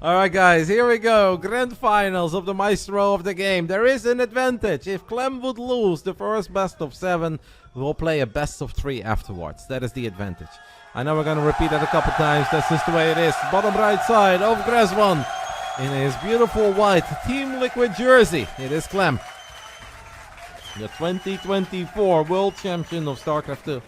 Alright guys, here we go. Grand finals of the Maestro of the game. There is an advantage. If Clem would lose the first best of 7, we'll play a best of 3 afterwards. That is the advantage. I know we're going to repeat that a couple times. That's just the way it is. Bottom right side of Grezwan. In his beautiful white Team Liquid jersey, it is Clem. The 2024 World Champion of Starcraft 2.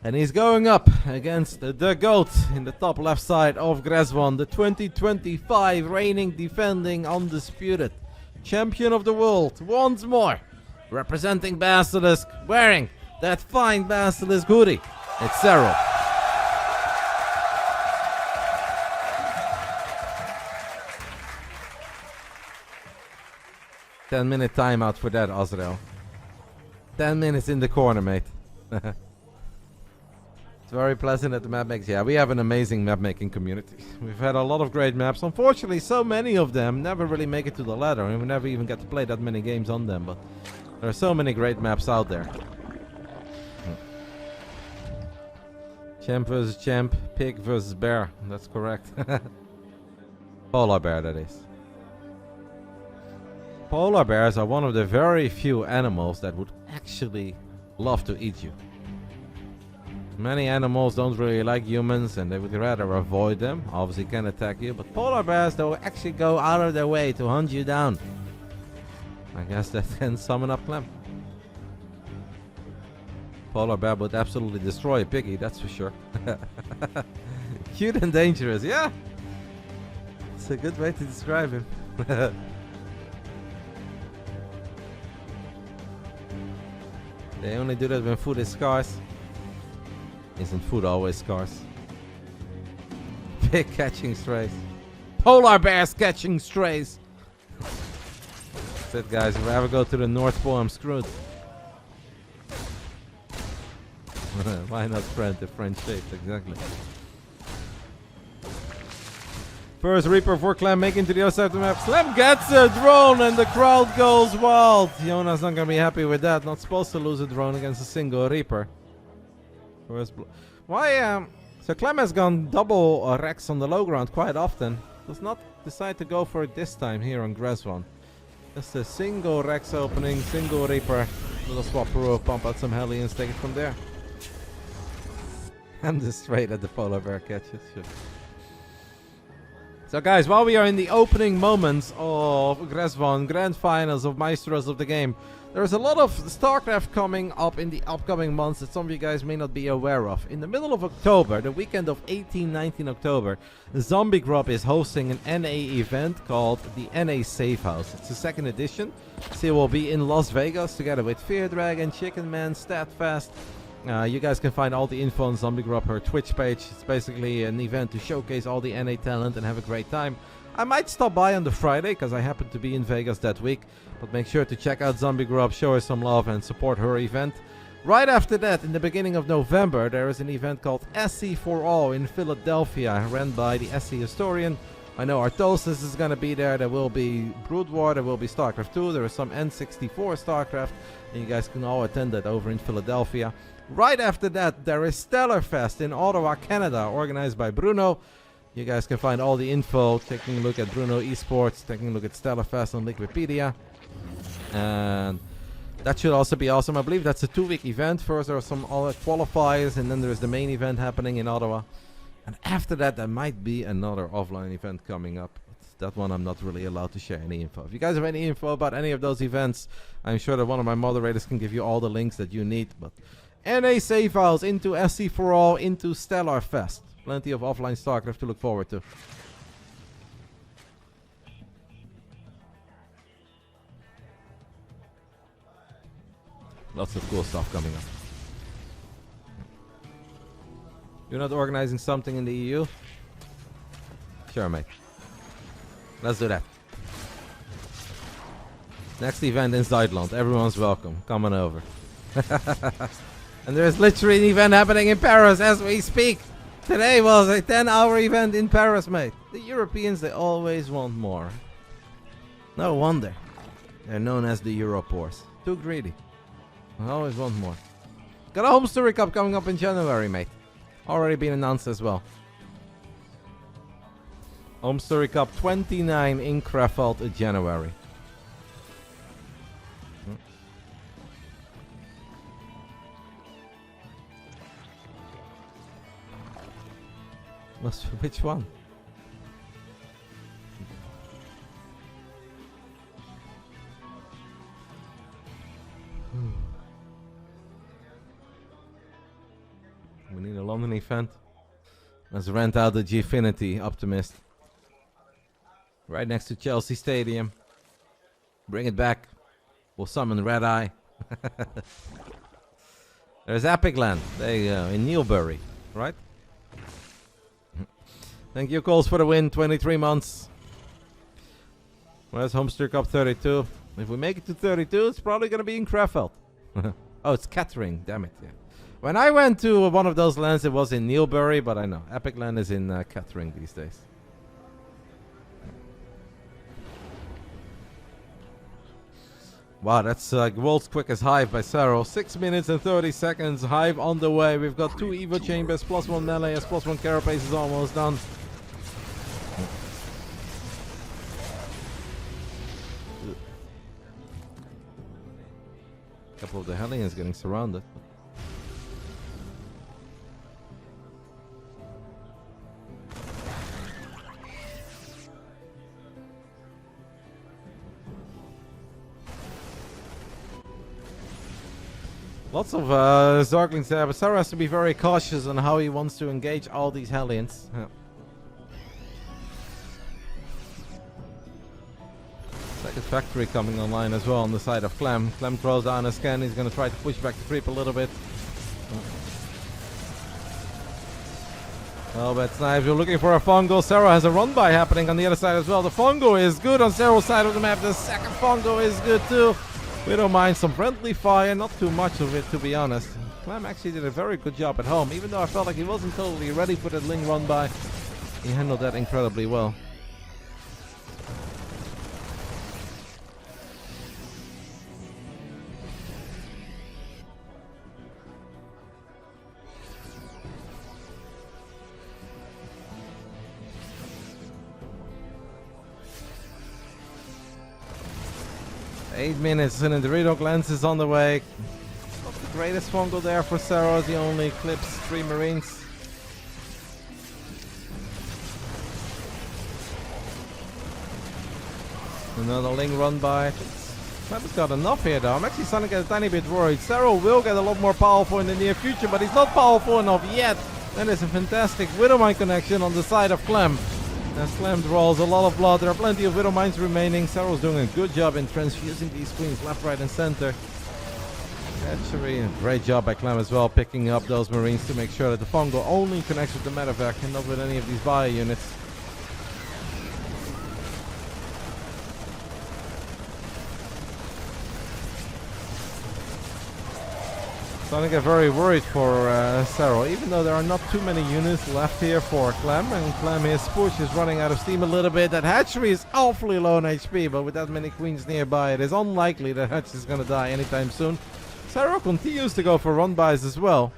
And he's going up against the GOAT in the top left side of Grezwan. The 2025 reigning, defending, undisputed champion of the world. Once more, representing Basilisk, wearing that fine Basilisk hoodie. It's Serral. Ten-minute timeout for that, Azrael. 10 minutes in the corner, mate. It's very pleasant at the map makes. Yeah, we have an amazing map making community. We've had a lot of great maps. Unfortunately, so many of them never really make it to the ladder, and we never even get to play that many games on them. But there are so many great maps out there. Champ versus champ, pig versus bear. That's correct. Polar bear, that is. Polar bears are one of the very few animals that would actually love to eat you. Many animals don't really like humans and they would rather avoid them. Obviously can attack you, but polar bears, they'll actually go out of their way to hunt you down. I guess that can summon up Clem. Polar bear would absolutely destroy a piggy, that's for sure. Cute and dangerous, yeah. It's a good way to describe him. They only do that when food is scarce. Isn't food always scarce? Pig catching strays. Polar bears catching strays. That's it, guys. If I ever go to the North Pole, I'm screwed. Why not friend if friend shaped? Exactly. First Reaper for Clem making to the other side of the map. Clem gets a drone and the crowd goes wild. Jonas not gonna be happy with that. Not supposed to lose a drone against a single Reaper. Why, so Clem has gone double Rex on the low ground quite often. Does not decide to go for it this time here on Grezwan. Just a single Rex opening, single Reaper. Little swapperoo, pump out some Hellions, take it from there. I'm just straight at the polar bear catches. Sure. So guys, while we are in the opening moments of Grezwan, Grand Finals of Maestros of the game, there's a lot of Starcraft coming up in the upcoming months that some of you guys may not be aware of. In the middle of October, the weekend of 18-19 October, Zombie Grub is hosting an NA event called the NA Safe House. It's the second edition. So it will be in Las Vegas together with Fear Dragon, Chicken Man, Statfast. You guys can find all the info on Zombie Grub, her Twitch page. It's basically an event to showcase all the NA talent and have a great time. I might stop by on the Friday because I happen to be in Vegas that week. But make sure to check out Zombie Grub, show her some love and support her event. Right after that, in the beginning of November, there is an event called SC for All in Philadelphia, ran by the SC historian. I know Artosis is going to be there. There will be Brood War, there will be StarCraft 2, there is some N64 StarCraft. And you guys can all attend that over in Philadelphia. Right after that, there is Stellar Fest in Ottawa, Canada, organized by Bruno. You guys can find all the info, taking a look at Bruno Esports, taking a look at Stellar Fest on Liquipedia. And that should also be awesome. I believe that's a 2-week event. First there are some other qualifiers, and then there's the main event happening in Ottawa. And after that, there might be another offline event coming up. That one I'm not really allowed to share any info. If you guys have any info about any of those events, I'm sure that one of my moderators can give you all the links that you need. But NA Safe House, into SC for All, into Stellar Fest. Plenty of offline StarCraft to look forward to. Lots of cool stuff coming up. You're not organizing something in the EU? Sure, mate. Let's do that. Next event in Zuidland. Everyone's welcome. Come on over. And there's literally an event happening in Paris as we speak. Today was a 10-hour event in Paris, mate. The Europeans, they always want more. No wonder. They're known as the Europors. Too greedy. I always want more. Got a Home Story Cup coming up in January, mate. Already been announced as well. Home Story Cup 29 in Krefeld in January. Which one? We need a London event. Let's rent out the Gfinity Optimist. Right next to Chelsea Stadium. Bring it back. We'll summon Red Eye. There's Epic Land. There you go. In Newbury. Right? Thank you, Coles, for the win. 23 months. Where's Homestead Cup 32? If we make it to 32, it's probably going to be in Krefeld. Oh, it's Kettering. Damn it. Yeah. When I went to one of those lands, it was in Newbury, but I know. Epic Land is in Kettering these days. Wow, that's world's quickest hive by Serral. 6 minutes and 30 seconds. Hive on the way. We've got 2 Evo chambers, +1 melee, as +1 carapace is almost done. A couple of the Hellions getting surrounded. Lots of Zerglings there, but Serral has to be very cautious on how he wants to engage all these Hellions. Yeah. Second factory coming online as well on the side of Clem. Clem throws down a scan. He's going to try to push back the creep a little bit. Oh, but Snipes, we're looking for a Fungo. Serral has a run-by happening on the other side as well. The Fungo is good on Serral's side of the map. The second Fungo is good too. We don't mind some friendly fire, not too much of it, to be honest. Clem actually did a very good job at home, even though I felt like he wasn't totally ready for the Ling run by. He handled that incredibly well. Eight minutes and the Reynor Lance is on the way. Not the greatest Fungo there for Serral as he only clips 3 Marines. Another Ling run by. Clem's got enough here though. I'm actually starting to get a tiny bit worried. Serral will get a lot more powerful in the near future, but he's not powerful enough yet. Then there's a fantastic Widowmine connection on the side of Clem. As Clem draws a lot of blood, there are plenty of Widowmines remaining. Serral's doing a good job in transfusing these queens left, right, and center. Actually, a great job by Clem as well, picking up those Marines to make sure that the Fungo only connects with the medevac and not with any of these bio units. Starting to get very worried for Serral, even though there are not too many units left here for Clem, and Clem, his push is running out of steam a little bit. That hatchery is awfully low on HP, but with that many queens nearby, it is unlikely that Hatch is going to die anytime soon. Serral continues to go for run-bys as well.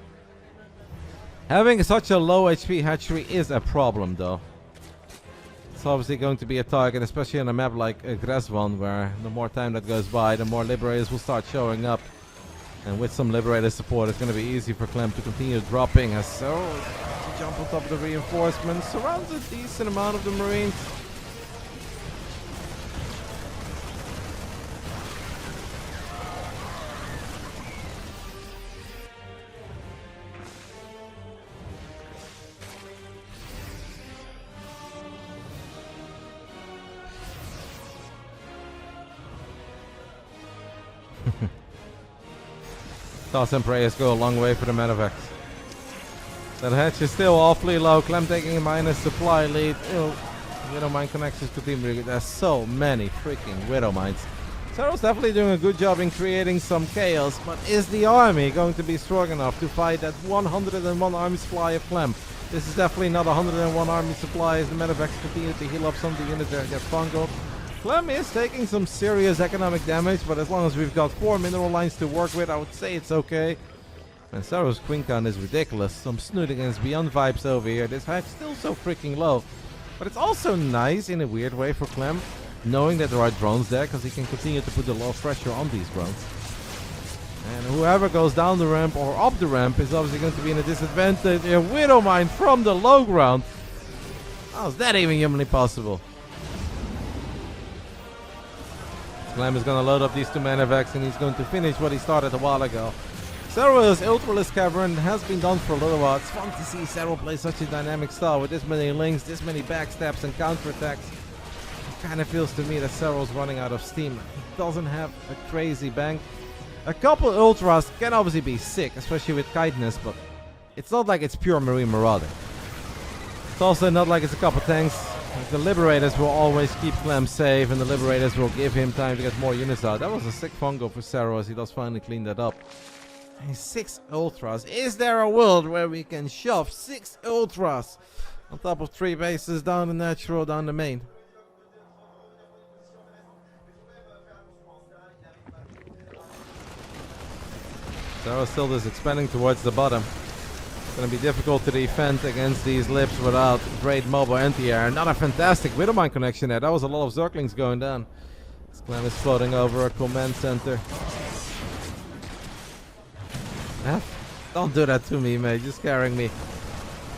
Having such a low HP hatchery is a problem though. It's obviously going to be a target, especially on a map like Gresvan, where the more time that goes by, the more Liberators will start showing up. And with some Liberator support, it's going to be easy for Clem to continue dropping as Serral to jump on top of the reinforcements. Surrounds a decent amount of the Marines. Thoughts and prayers go a long way for the medevacs. That hatch is still awfully low. Clem taking a minus supply lead. Widowmine connections to Team Brigade. There's so many freaking Widowmines. Serral's definitely doing a good job in creating some chaos, but is the army going to be strong enough to fight that 101 army supply of Clem? This is definitely not 101 army supply as the medevacs continue to heal up some of the units that get fungal. Clem is taking some serious economic damage, but as long as we've got 4 mineral lines to work with, I would say it's okay. And Serral's queen count is ridiculous. Some snootiness beyond vibes over here. This hatch still so freaking low. But it's also nice in a weird way for Clem, knowing that there are drones there, because he can continue to put a lot of pressure on these drones. And whoever goes down the ramp or up the ramp is obviously going to be in a disadvantage. A Widow Mine from the low ground. How is that even humanly possible? Clem is going to load up these two Manavacs and he's going to finish what he started a while ago. Serral's Ultralisk Cavern has been done for a little while. It's fun to see Serral play such a dynamic style with this many links, this many backstabs and counterattacks. It kind of feels to me that Serral's running out of steam. He doesn't have a crazy bank. A couple Ultras can obviously be sick, especially with Kindness, but it's not like it's pure Marine Marauder. It's also not like it's a couple tanks. The Liberators will always keep Clem safe, and the Liberators will give him time to get more units out. That was a sick fungo for Serral as he does finally clean that up. And 6 Ultras. Is there a world where we can shove 6 Ultras on top of 3 bases down the natural, down the main? Serral still is expanding towards the bottom. It's going to be difficult to defend against these lips without great mobile anti-air. Not a fantastic Widowmine connection there. That was a lot of Zerglings going down. This Clem is floating over a command center. Don't do that to me, mate. You're scaring me.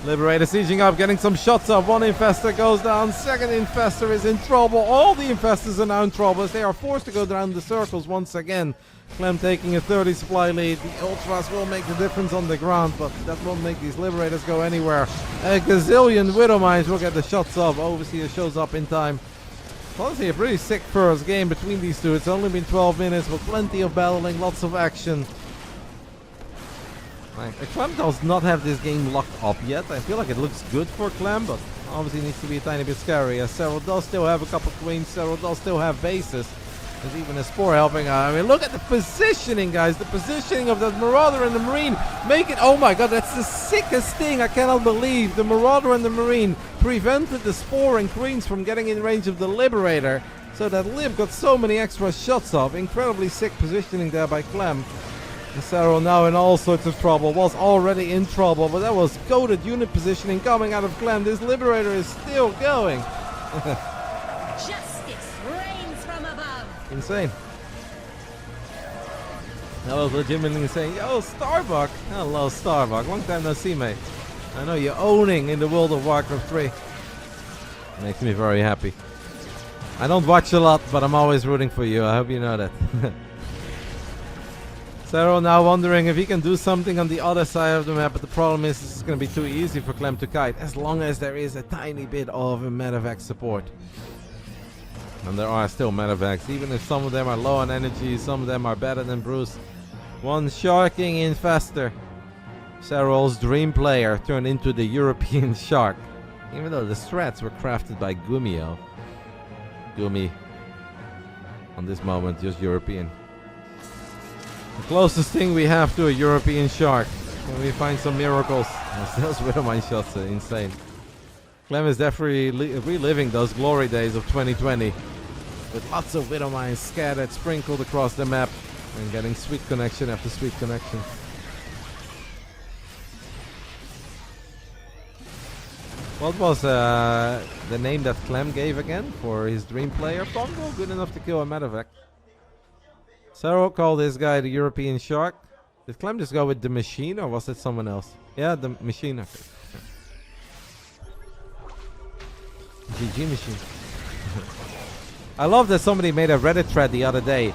Liberator sieging up, getting some shots up. One Infestor goes down. Second Infestor is in trouble. All the Infestors are now in trouble as they are forced to go down the circles once again. Clem taking a 30 supply lead. The Ultras will make the difference on the ground, but that won't make these Liberators go anywhere. A gazillion Widow Mines will get the shots off. Overseer shows up in time. Honestly, a pretty sick first game between these two. It's only been 12 minutes with plenty of battling, lots of action. Clem does not have this game locked up yet. I feel like it looks good for Clem, but obviously needs to be a tiny bit scary. As Serral does still have a couple queens, Serral does still have bases. There's even a Spore helping out. I mean, look at the positioning, guys. The positioning of that Marauder and the Marine. Make it, oh my god, that's the sickest thing. I cannot believe the Marauder and the Marine prevented the Spore and queens from getting in range of the Liberator. So that Lib got so many extra shots off. Incredibly sick positioning there by Clem. Serral now in all sorts of trouble, was already in trouble, but that was goated unit positioning coming out of Clem. This Liberator is still going. Justice reigns from above. Insane. That was legitimately insane. Yo, Starbuck. Hello, Starbuck. Long time no see, mate. I know you're owning in the World of Warcraft 3. Makes me very happy. I don't watch a lot, but I'm always rooting for you. I hope you know that. Serral now wondering if he can do something on the other side of the map, but the problem is this is going to be too easy for Clem to kite, as long as there is a tiny bit of a Medivac support. And there are still Medivacs, even if some of them are low on energy, some of them are better than Bruce. One Sharking Infestor. Serral's dream player turned into the European Shark, even though the strats were crafted by Gumio. Gumi, on this moment, just European. The closest thing we have to a European Shark. Can we find some miracles? Those Widowmine shots are insane. Clem is definitely reliving those glory days of 2020. With lots of Widowmines scattered, sprinkled across the map. And getting sweet connection after sweet connection. What was the name that Clem gave again for his dream player? Pongo, good enough to kill a Medivac. Serral called this guy the European Shark. Did Clem just go with the Machine, or was it someone else? Yeah, the Machine. Okay. GG Machine. I love that somebody made a Reddit thread the other day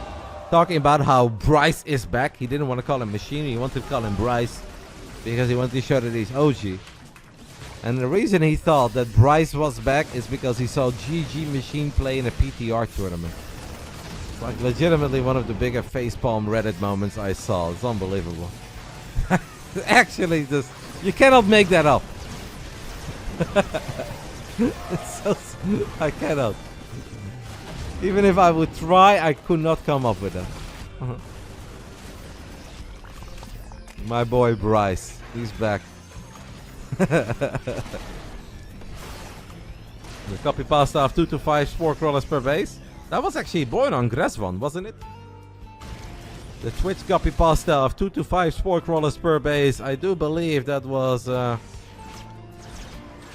talking about how Bryce is back. He didn't want to call him Machine, he wanted to call him Bryce because he wanted to show that he's OG. And the reason he thought that Bryce was back is because he saw GG Machine play in a PTR tournament. Like legitimately one of the bigger facepalm Reddit moments I saw. It's unbelievable. Actually, just you cannot make that up. It's so, I cannot. Even if I would try, I could not come up with that. My boy Bryce, he's back. The copy pasta of 2 to 5 spore crawlers per base. That was actually born on Gresvon, wasn't it? The Twitch copy pasta of 2 to 5 spore crawlers per base. I do believe that was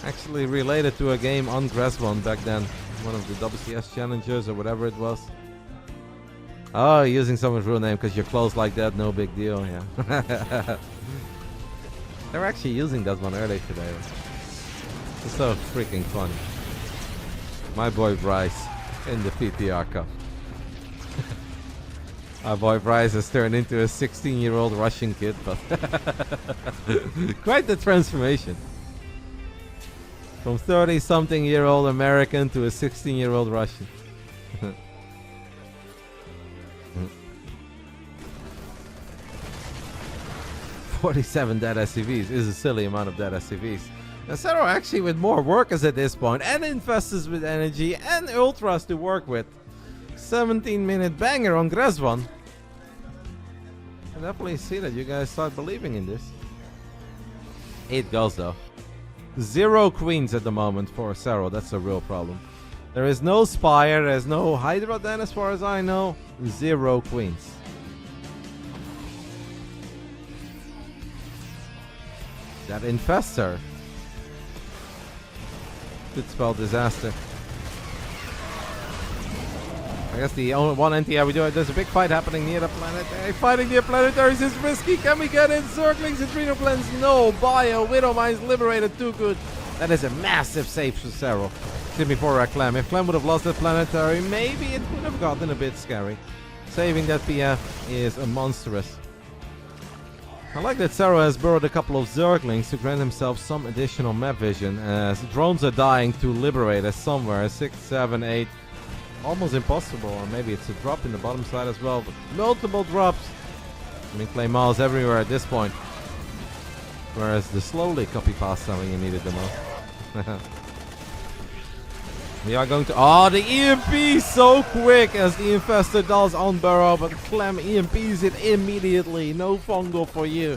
Actually related to a game on Grasvon back then. One of the WCS challenges or whatever it was. Oh, using someone's real name because you're close like that, no big deal, yeah. They're actually using that one earlier today. It's so freaking funny. My boy Bryce in the PTR Cup. Our boy Bryce has turned into a 16-year-old Russian kid, but quite the transformation. From 30-something-year-old American to a 16-year-old Russian. 47 dead SCVs is a silly amount of dead SCVs. Now Serral actually with more workers at this point, and infestors with energy, and ultras to work with. 17-minute banger on Grasvon. I definitely see that you guys start believing in this. 8 goals though. 0 queens at the moment for Serral. That's a real problem. There is no Spire, there's no Hydra then as far as I know. 0 queens. That infestor could spell disaster. I guess the only one NTR we do, there's a big fight happening near the planetary. Fighting near planetaries is risky. Can we get in? Circlings, Adrenal Blends, no. Bio, Widow Mines liberated, too good. That is a massive save for Serral. Excuse me for Clem. If Clem would have lost that planetary, maybe it would have gotten a bit scary. Saving that PF is a monstrous. I like that Serral has borrowed a couple of Zerglings to grant himself some additional map vision, as drones are dying to liberate us somewhere. 6, 7, 8. Almost impossible, or maybe it's a drop in the bottom side as well, but multiple drops. I mean, Claymores everywhere at this point. Whereas the slowly copy pasta when you need it the most. We are going to... Oh, the EMP so quick as the infestor does on Burrow, but Clem EMPs it immediately. No fungal for you.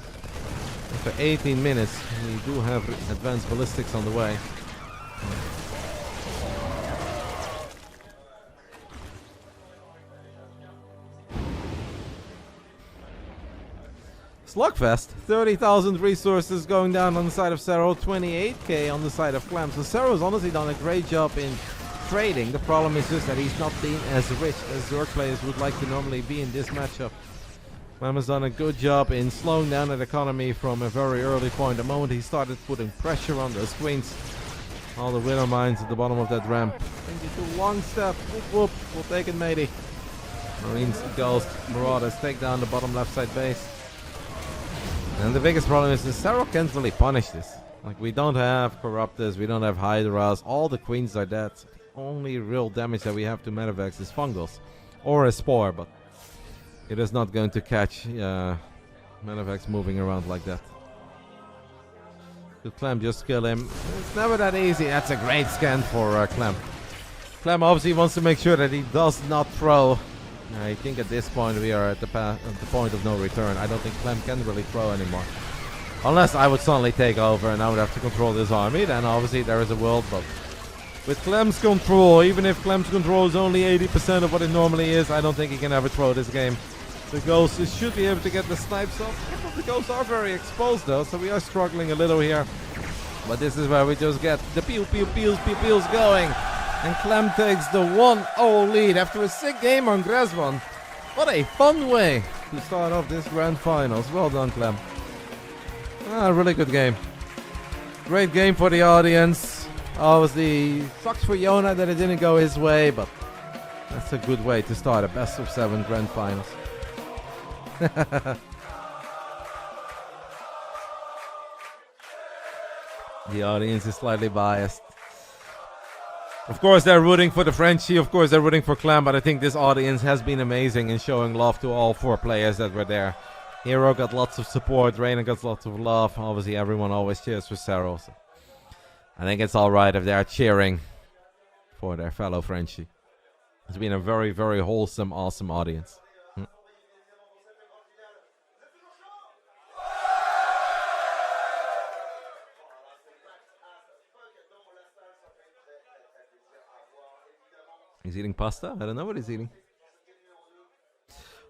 After 18 minutes, we do have advanced ballistics on the way. Slugfest, 30,000 resources going down on the side of Serral, 28k on the side of Clem. So Serral's honestly done a great job in trading. The problem is just that he's not being as rich as Zerg players would like to normally be in this matchup. Clem has done a good job in slowing down that economy from a very early point. The moment he started putting pressure on those queens, all the Widow Mines at the bottom of that ramp. Into long step, whoop whoop, we'll take it matey. Marines, Ghost, Marauders take down the bottom left side base. And the biggest problem is that Serral can't really punish this. Like, we don't have Corruptors, we don't have Hydras, all the queens are dead. The only real damage that we have to Medivacs is Fungals. Or a Spore, but it is not going to catch Medivacs moving around like that. Could Clem just kill him? It's never that easy. That's a great scan for Clem. Clem obviously wants to make sure that he does not throw. I think at this point we are at the point of no return. I don't think Clem can really throw anymore. Unless I would suddenly take over and I would have to control this army, then obviously there is a world, but with Clem's control, even if Clem's control is only 80% of what it normally is, I don't think he can ever throw this game. The Ghosts should be able to get the snipes off. The Ghosts are very exposed though, so we are struggling a little here. But this is where we just get the pews going. And Clem takes the 1-0 lead after a sick game on Grasvon. What a fun way to start off this Grand Finals. Well done, Clem. Really good game. Great game for the audience. Obviously, sucks for Yona that it didn't go his way, but that's a good way to start a best of 7 Grand Finals. The audience is slightly biased. Of course, they're rooting for the Frenchie. Of course, they're rooting for Clem. But I think this audience has been amazing in showing love to all 4 players that were there. Hero got lots of support. Reynor got lots of love. Obviously, everyone always cheers for Serral. So I think it's all right if they're cheering for their fellow Frenchie. It's been a very, very wholesome, awesome audience. He's eating pasta? I don't know what he's eating.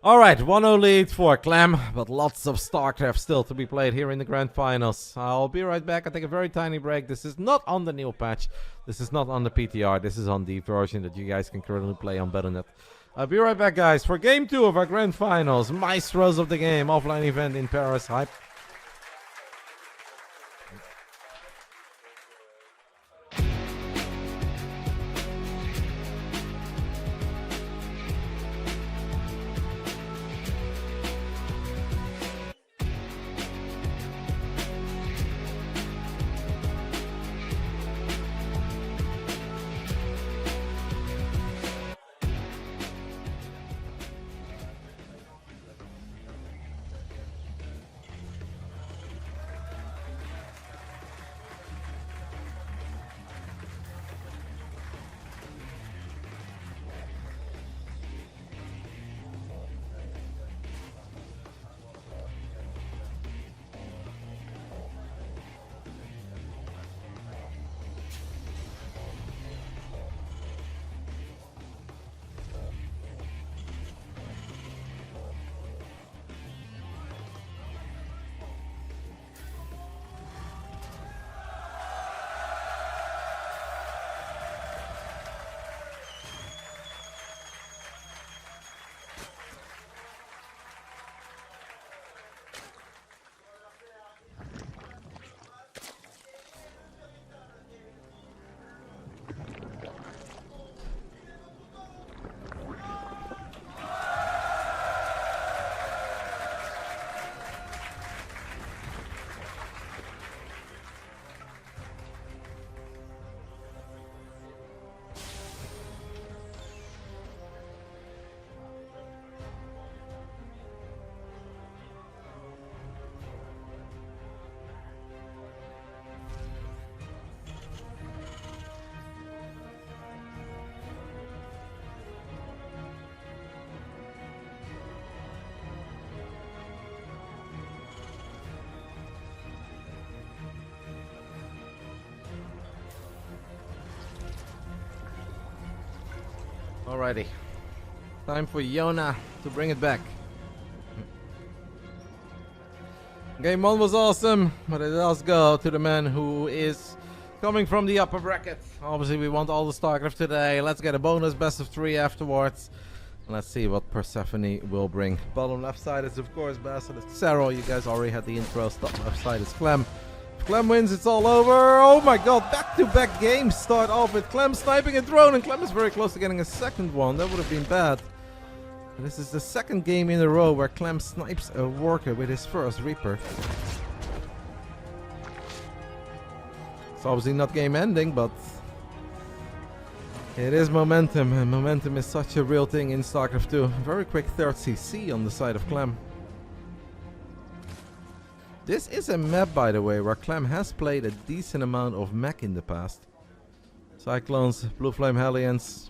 Alright, 1-0 lead for Clem, but lots of Starcraft still to be played here in the Grand Finals. I'll be right back. I'll take a very tiny break. This is not on the new patch. This is not on the PTR. This is on the version that you guys can currently play on Battle.net. I'll be right back, guys, for Game 2 of our Grand Finals. Maestros of the Game, offline event in Paris. Hype. Alrighty. Time for Yona to bring it back. Game 1 was awesome, but it does go to the man who is coming from the upper bracket. Obviously, we want all the Starcraft today. Let's get a bonus best of 3 afterwards. Let's see what Persephone will bring. Bottom left side is, of course, BASILIsk Serral. You guys already had the intro. Top left side is Clem. If Clem wins, it's all over. Oh my god, back-to-back games start off with Clem sniping a drone, and Clem is very close to getting a second one. That would have been bad. And this is the second game in a row where Clem snipes a worker with his first Reaper. It's obviously not game ending, but it is momentum, and momentum is such a real thing in Starcraft 2. Very quick third CC on the side of Clem. This is a map, by the way, where Clem has played a decent amount of mech in the past. Cyclones, Blue Flame Hellions,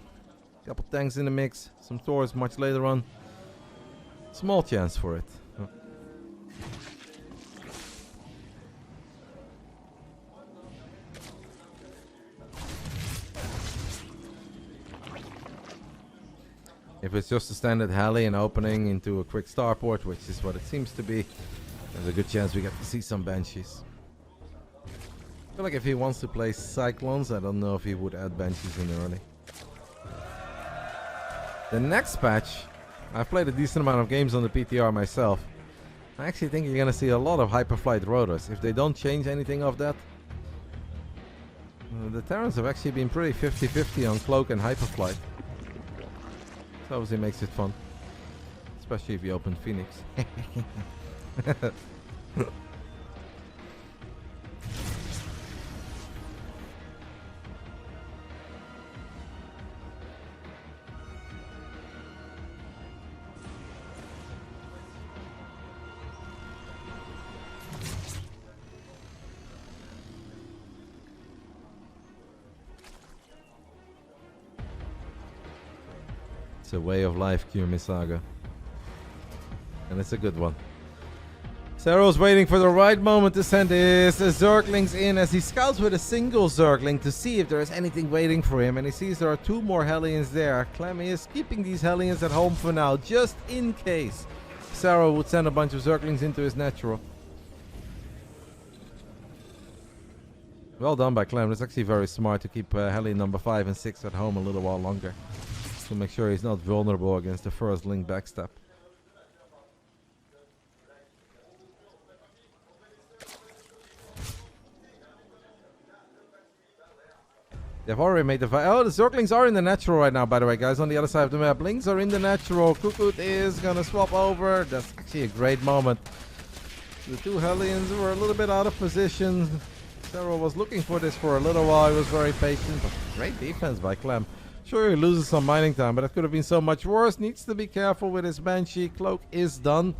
couple tanks in the mix, some Thors much later on. Small chance for it. If it's just a standard heli and opening into a quick starport, which is what it seems to be, there's a good chance we get to see some Banshees. I feel like if he wants to play Cyclones, I don't know if he would add Banshees in early. The next patch, I've played a decent amount of games on the PTR myself. I actually think you're gonna see a lot of Hyperflight rotors. If they don't change anything of that. The Terrans have actually been pretty 50-50 on Cloak and Hyperflight. So obviously makes it fun. Especially if you open Phoenix. It's a way of life, Kurmisaga. And it's a good one. Serral's waiting for the right moment to send his Zerglings in as he scouts with a single Zergling to see if there is anything waiting for him. And he sees there are 2 more Hellions there. Clem is keeping these Hellions at home for now, just in case Serral would send a bunch of Zerglings into his natural. Well done by Clem. It's actually very smart to keep Hellion number 5 and 6 at home a little while longer, to make sure he's not vulnerable against the first Link backstab. They've already made the fight. Oh, the Zerglings are in the natural right now, by the way, guys, on the other side of the map. Links are in the natural. Kukut is going to swap over. That's actually a great moment. The 2 Hellions were a little bit out of position. Serral was looking for this for a little while. He was very patient, but great defense by Clem. Sure, he loses some mining time, but it could have been so much worse. Needs to be careful with his Banshee. Cloak is done.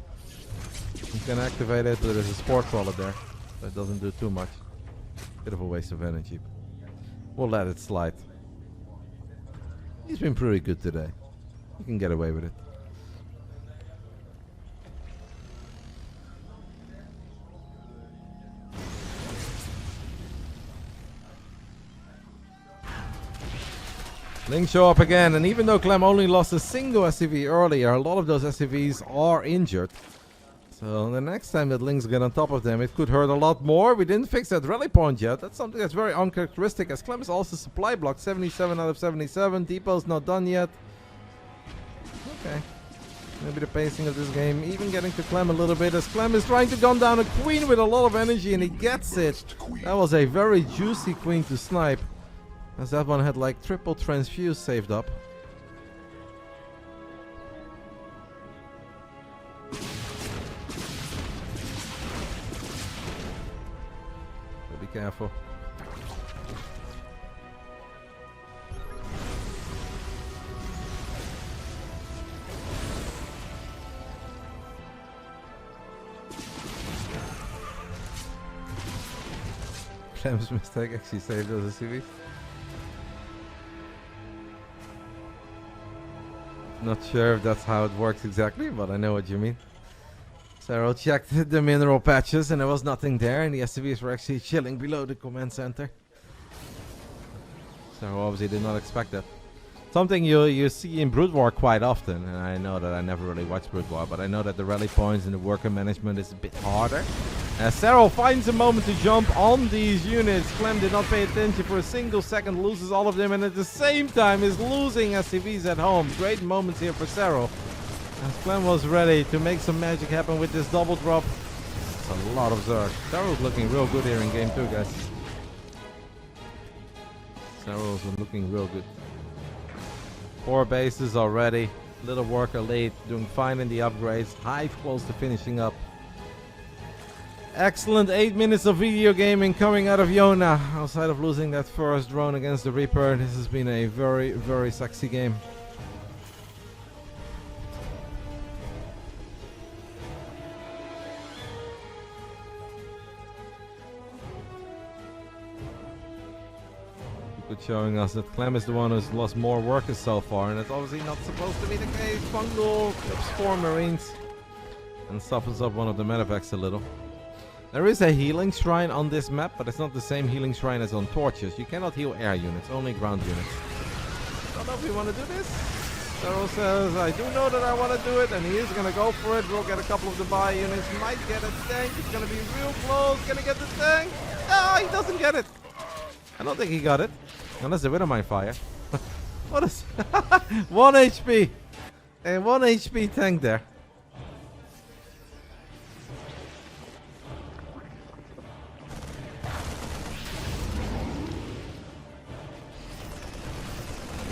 He can activate it, but there's a Sport Crawler there. That doesn't do too much. Bit of a waste of energy. We'll let it slide. He's been pretty good today. He can get away with it. Link show up again, and even though Clem only lost a single SCV earlier, a lot of those SCVs are injured. So the next time that Links get on top of them, it could hurt a lot more. We didn't fix that rally point yet. That's something that's very uncharacteristic, as Clem is also supply blocked. 77 out of 77. Depot's not done yet. Okay. Maybe the pacing of this game even getting to Clem a little bit, as Clem is trying to gun down a queen with a lot of energy, and he gets it. That was a very juicy queen to snipe, as that one had like triple transfuse saved up. Careful. Clem's mistake actually saved those SCVs. Not sure if that's how it works exactly, but I know what you mean. Serral checked the mineral patches and there was nothing there, and the SCVs were actually chilling below the command center. Serral obviously did not expect that. Something you see in Brood War quite often, and I know that I never really watched Brood War, but I know that the rally points and the worker management is a bit harder. As Serral finds a moment to jump on these units, Clem did not pay attention for a single second, loses all of them, and at the same time is losing SCVs at home. Great moments here for Serral, as Clem was ready to make some magic happen with this double drop. It's a lot of Zerg. Serral's looking real good here in game 2, guys. Serral's looking real good. 4 bases already. Little worker late, doing fine in the upgrades. Hive close to finishing up. Excellent 8 minutes of video gaming coming out of Yona. Outside of losing that first drone against the Reaper, this has been a very, very sexy game. Showing us that Clem is the one who's lost more workers so far, and it's obviously not supposed to be the case. Fungal clips 4 Marines and softens up one of the medevacs a little. There is a healing shrine on this map, but it's not the same healing shrine as on torches. You cannot heal air units, only ground units. I don't know if we want to do this. Serral says, I do know that I want to do it, and he is going to go for it. We'll get a couple of the buy units. Might get a tank. It's going to be real close. Gonna get the tank. Ah, he doesn't get it. I don't think he got it. Unless the Widowmine fire. What is 1 HP? A 1 HP tank there.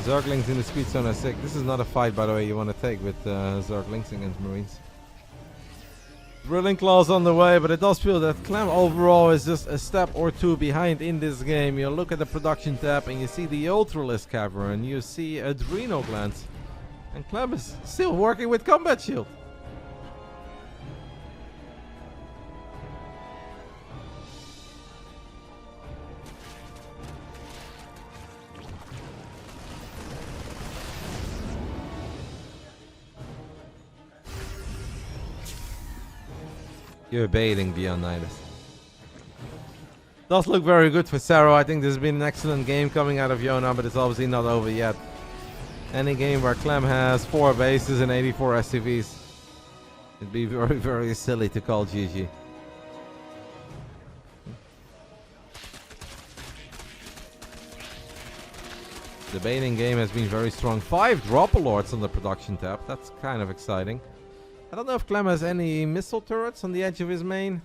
Zerglings in the speed zone are sick. This is not a fight, by the way, you want to take with Zerglings against Marines. Drilling claws on the way, but it does feel that Clem overall is just a step or 2 behind in this game. You look at the production tab and you see the Ultralisk Cavern, you see Adrenal Glands, and Clem is still working with Combat Shield. You're baiting beyond Nidus. Does look very good for Serral. I think this has been an excellent game coming out of Yona, but it's obviously not over yet. Any game where Clem has 4 bases and 84 SCVs, it'd be very, very silly to call GG. The baiting game has been very strong. 5 drop alerts on the production tab. That's kind of exciting. I don't know if Clem has any missile turrets on the edge of his main.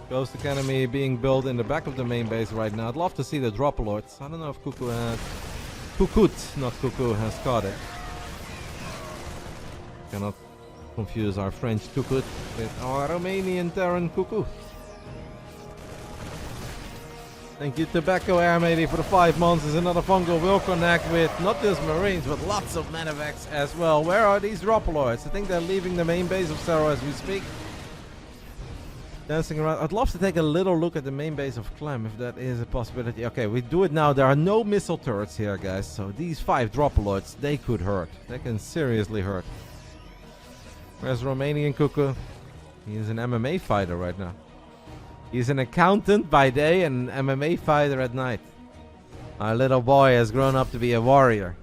Ghost Academy being built in the back of the main base right now. I'd love to see the drop alerts. I don't know if Cuckoo has... Cuckoo, not Cuckoo, has caught it. Cannot confuse our French Cuckoo with our Romanian Terran Cuckoo. Thank you, Tobacco Air Matey, for the 5 months. As another fungal will connect with not just Marines, but lots of medevacs as well. Where are these drop alerts? I think they're leaving the main base of Serral as we speak. Dancing around. I'd love to take a little look at the main base of Clem, if that is a possibility. Okay, we do it now. There are no missile turrets here, guys. So these 5 drop alerts, they could hurt. They can seriously hurt. Where's Romanian Cuckoo? He is an MMA fighter right now. He's an accountant by day and an MMA fighter at night. Our little boy has grown up to be a warrior.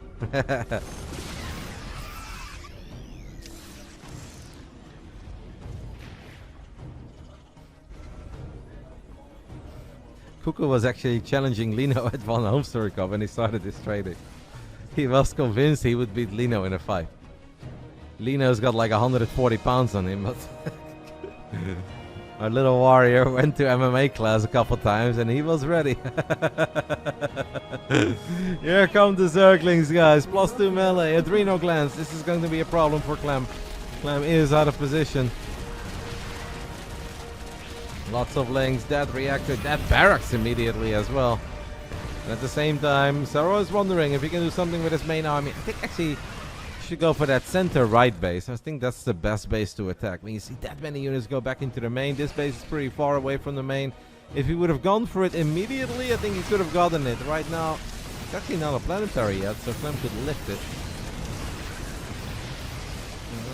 Cuckoo was actually challenging Lino at Van Homstory Cup when he started this trading. He was convinced he would beat Lino in a fight. Lino's got like 140 pounds on him, but our little warrior went to MMA class a couple times and he was ready. Here come the Zerglings, guys. +2 melee, Adrenal Glands. This is going to be a problem for Clem. Clem is out of position. Lots of links, that reactor, that barracks immediately as well. And at the same time, Serral is wondering if he can do something with his main army. I think actually he should go for that center right base. I think that's the best base to attack. When you see that many units go back into the main, this base is pretty far away from the main. If he would have gone for it immediately, I think he could have gotten it. Right now, it's actually not a planetary yet, so Clem could lift it.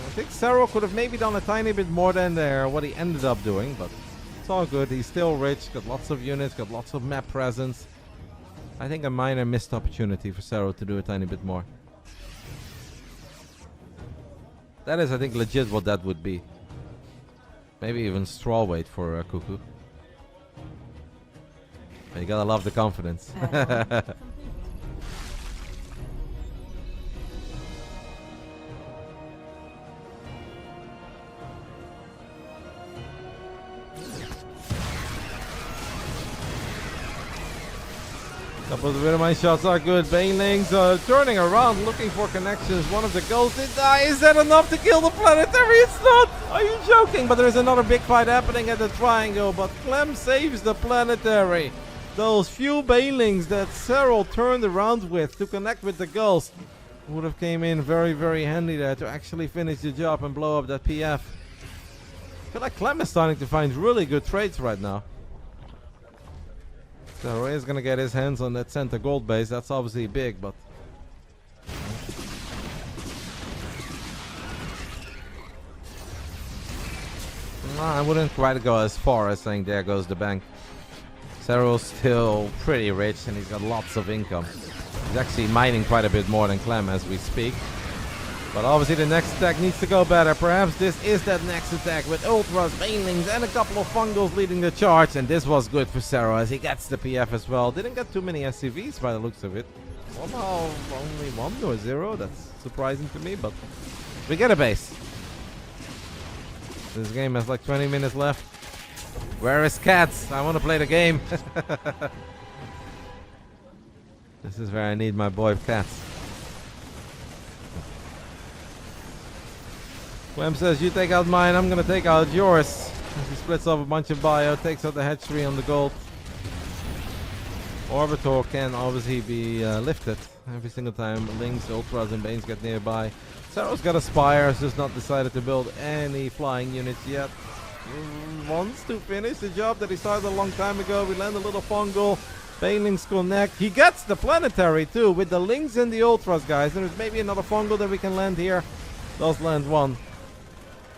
I think Serral could have maybe done a tiny bit more than what he ended up doing, but it's all good. He's still rich, got lots of units, got lots of map presence. I think a minor missed opportunity for Serral to do a tiny bit more. That is, I think, legit what that would be. Maybe even straw weight for Cuckoo. But you gotta love the confidence. Couple of the mine shots are good. Banelings turning around, looking for connections. One of the goals did die. Is that enough to kill the planetary? It's not! Are you joking? But there is another big fight happening at the triangle. But Clem saves the planetary. Those few Banelings that Serral turned around with to connect with the gulls would have came in very, very handy there to actually finish the job and blow up that PF. I feel like Clem is starting to find really good trades right now. So Ray is gonna get his hands on that center gold base. That's obviously big, but I wouldn't quite go as far as saying there goes the bank. Serral's still pretty rich and he's got lots of income. He's actually mining quite a bit more than Clem as we speak. But obviously the next attack needs to go better. Perhaps this is that next attack with Ultras, Banelings, and a couple of Fungals leading the charge. And this was good for Serral as he gets the PF as well. Didn't get too many SCVs by the looks of it. Somehow only 1 or 0. That's surprising to me, but we get a base. This game has like 20 minutes left. Where is Cats? I want to play the game. This is where I need my boy Cats. Clem says, you take out mine, I'm gonna take out yours. He splits off a bunch of bio, takes out the hatchery on the gold. Orbital can obviously be lifted every single time Lings, Ultras, and Banes get nearby. Serral's got a Spire, has just not decided to build any flying units yet. He wants to finish the job that he started a long time ago. We land a little Fungal. Banelings connect. He gets the planetary too with the Lings and the Ultras, guys. And there's maybe another Fungal that we can land here. Does land one.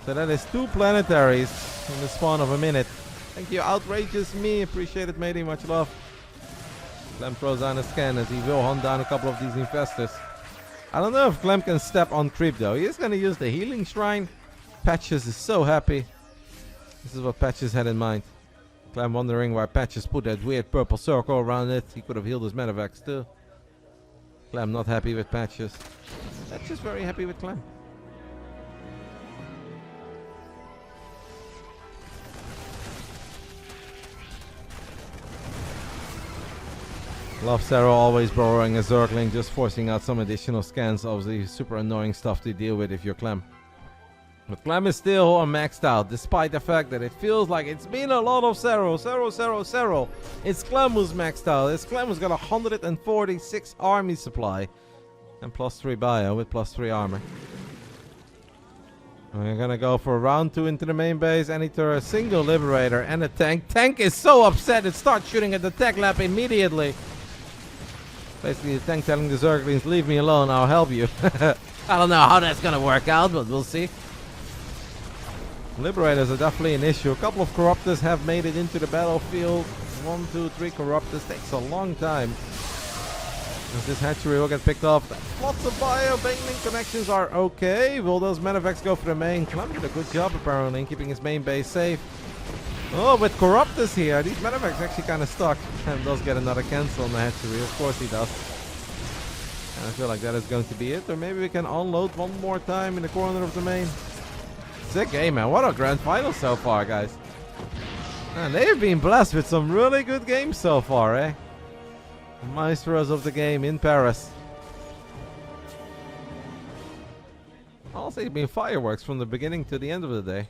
So that is 2 planetaries in the span of a minute. Thank you, Outrageous Me. Appreciate it, matey. Much love. Clem throws down a scan as he will hunt down a couple of these infestors. I don't know if Clem can step on creep though. He is going to use the healing shrine. Patches is so happy. This is what Patches had in mind. Clem wondering why Patches put that weird purple circle around it. He could have healed his Medivacs too. Clem not happy with Patches. Patches very happy with Clem. Love Serral always borrowing a Zergling, just forcing out some additional scans. Obviously super annoying stuff to deal with if you're Clem. But Clem is still maxed out, despite the fact that it feels like it's been a lot of Serral. It's Clem who's maxed out. It's Clem who's got 146 army supply. And +3 bio with +3 armor. We're gonna go for round 2 into the main base. Enter a single Liberator and a tank. Tank is so upset it starts shooting at the tech lab immediately. Basically the tank telling the Zerglings, leave me alone, I'll help you. I don't know how that's gonna work out, but we'll see. Liberators are definitely an issue. A couple of Corruptors have made it into the battlefield. 1, 2, 3 Corruptors. Takes a long time. As this hatchery will get picked up. Lots of bio. Baneling connections are okay. Will those Medivacs go for the main? Clem did a good job apparently in keeping his main base safe. Oh, with Corruptors here, these Medivacs actually kind of stuck. And does get another cancel on the hatchery. Of course he does. And I feel like that is going to be it. Or maybe we can unload one more time in the corner of the main. Sick game, man. What a grand final so far, guys. And they've been blessed with some really good games so far, eh? Maestros of the game in Paris. Also, it's been fireworks from the beginning to the end of the day.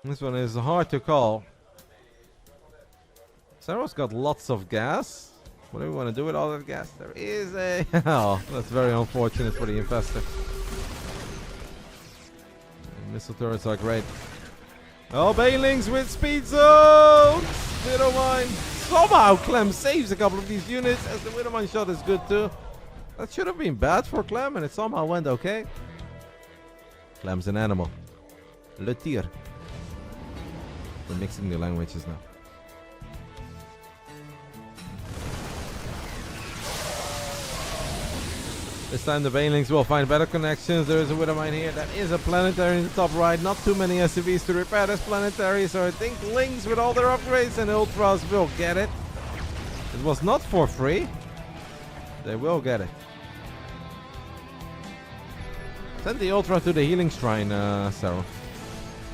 This one is hard to call. Serral's got lots of gas. What do we want to do with all that gas? There is a... oh, that's very unfortunate for the infestor. Missile turrets are great. Oh, Banelings with speed zones! Widowmine. Somehow Clem saves a couple of these units as the Widowmine shot is good too. That should have been bad for Clem and it somehow went okay. Clem's an animal. Le tir. We're mixing the languages now. This time the Banelings will find better connections. There is a Widowmine here. That is a planetary in the top right. Not too many SCVs to repair this planetary. So I think Lings with all their upgrades and Ultras will get it. It was not for free. They will get it. Send the Ultra to the healing shrine, Serral.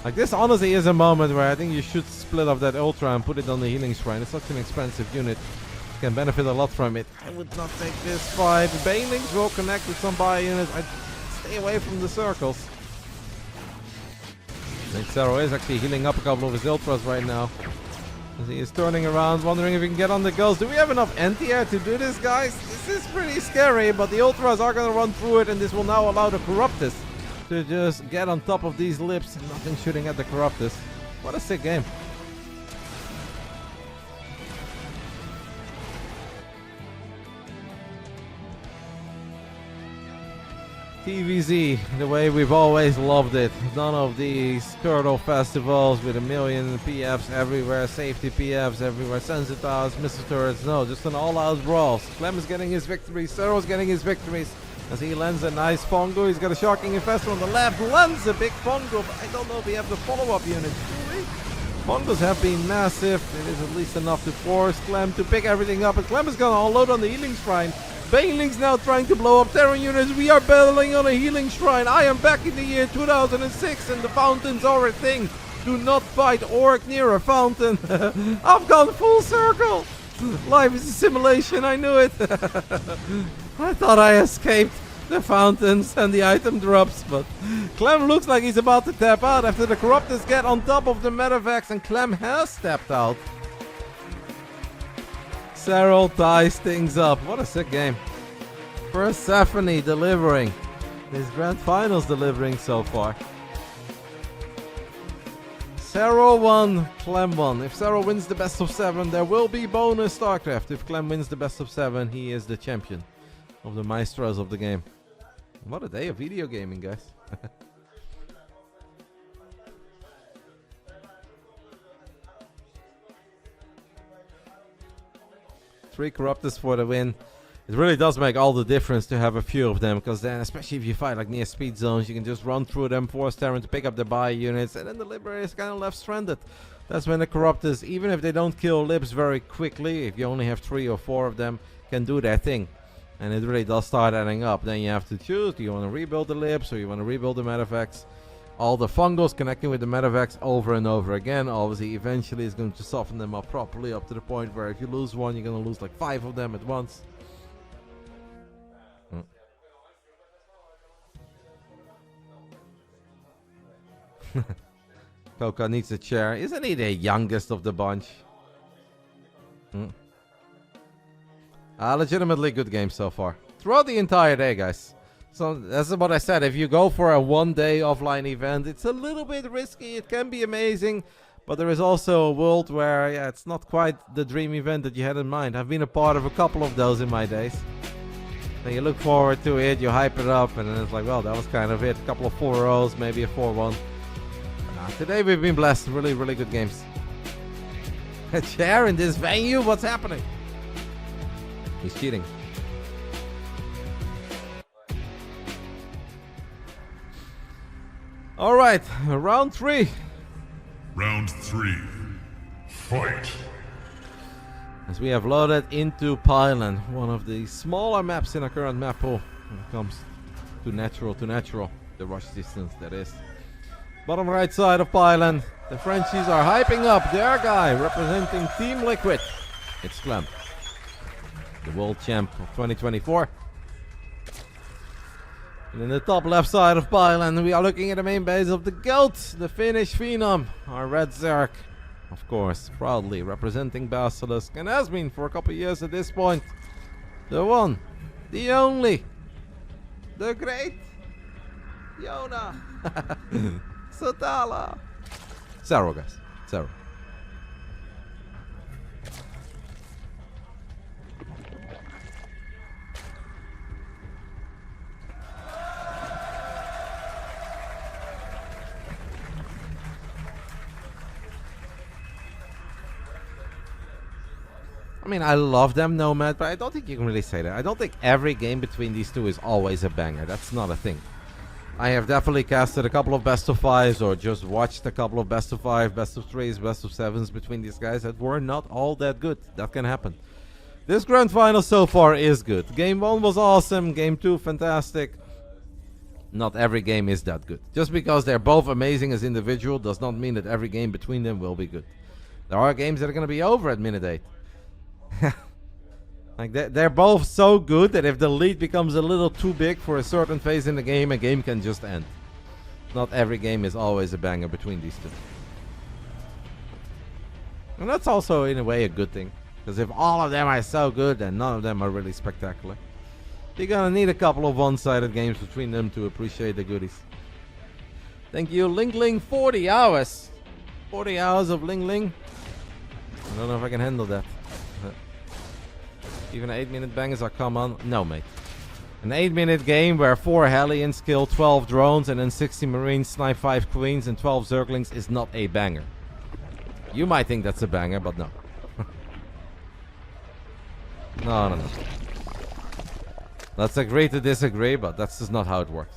Like this honestly is a moment where I think you should split up that Ultra and put it on the healing shrine. It's such an expensive unit. Can benefit a lot from it. I would not take this fight. Banelings will connect with some bio units. I'd stay away from the circles. I think Serral is actually healing up a couple of his Ultras right now. As he is turning around, wondering if he can get on the ghost. Do we have enough anti-air to do this, guys? This is pretty scary, but the Ultras are going to run through it, and this will now allow the Corruptors to just get on top of these lips. Nothing shooting at the Corruptors. What a sick game. TVZ, the way we've always loved it. None of these turtle festivals with a million PFs everywhere, safety PFs everywhere, sensitars, missile turrets. No, just an all-out brawl. Clem is getting his victories, Serral's getting his victories. As he lands a nice Pongo, he's got a shocking infestor on the left, lands a big Pongo, but I don't know if we have the follow-up units, do we? Pongos have been massive. It is at least enough to force Clem to pick everything up, and Clem is gonna unload on the healing shrine. Banelings now trying to blow up Terran units. We are battling on a healing shrine. I am back in the year 2006 and the fountains are a thing. Do not fight Orc near a fountain. I've gone full circle. Life is a simulation, I knew it. I thought I escaped the fountains and the item drops, but Clem looks like he's about to tap out after the Corruptors get on top of the Medivacs, and Clem has stepped out. Serral ties things up. What a sick game. Persephone delivering. His grand finals delivering so far. Serral won, Clem won. If Serral wins the best of 7, there will be bonus StarCraft. If Clem wins the best of 7, he is the champion of the Maestros of the game. What a day of video gaming, guys. 3 Corruptors for the win. It really does make all the difference to have a few of them, because then, especially if you fight like near speed zones, you can just run through them, force Terran to pick up the buy units, and then the Liberator is kind of left stranded. That's when the Corruptors, even if they don't kill Libs very quickly, if you only have 3 or 4 of them, can do their thing. And it really does start adding up. Then you have to choose, do you want to rebuild the Libs, or you want to rebuild the Medevacs? All the Fungals connecting with the Medevacs over and over again. Obviously, eventually it's going to soften them up properly, up to the point where if you lose one, you're going to lose like 5 of them at once. Coca needs a chair. Isn't he the youngest of the bunch? Legitimately good game so far. Throughout the entire day, guys. So that's what I said. If you go for a one-day offline event, it's a little bit risky. It can be amazing. But there is also a world where, yeah, it's not quite the dream event that you had in mind. I've been a part of a couple of those in my days. And you look forward to it, you hype it up, and then it's like, well, that was kind of it. A couple of 4-0s, maybe a 4-1. Today we've been blessed. Really, really good games. A chair in this venue? What's happening? He's cheating. Alright, round 3. Round 3. Fight. As we have loaded into Pylon, one of the smaller maps in our current map pool when it comes to natural, the rush distance that is. Bottom right side of Pylon, the Frenchies are hyping up their guy representing Team Liquid. It's Clem, the world champ of 2024. And in the top left side of Pylon, we are looking at the main base of the GOAT, the Finnish Phenom, our Red Zerg. Of course, proudly representing Basilisk, and has been for a couple of years at this point. The one, the only, the great Yona Sotala. Serral, guys. Serral. I mean, I love them, Nomad, but I don't think you can really say that. I don't think every game between these two is always a banger. That's not a thing. I have definitely casted a couple of best of 5s or just watched a couple of best of 5, best of 3s, best of 7s between these guys that were not all that good. That can happen. This grand final so far is good. Game 1 was awesome. Game 2, fantastic. Not every game is that good. Just because they're both amazing as individual does not mean that every game between them will be good. There are games that are going to be over at minute 8. Like they're both so good that if the lead becomes a little too big for a certain phase in the game, a game can just end. Not every game is always a banger between these two. And that's also in a way a good thing. Because if all of them are so good, then none of them are really spectacular. You're gonna need a couple of one-sided games between them to appreciate the goodies. Thank you, Lingling. 40 hours. 40 hours of Lingling. I don't know if I can handle that. Even 8-minute bangers are common. No, mate. An 8-minute game where 4 Hellions kill 12 drones and then 60 Marines snipe 5 Queens and 12 Zerglings is not a banger. You might think that's a banger, but no. No. Let's agree to disagree, but that's just not how it works.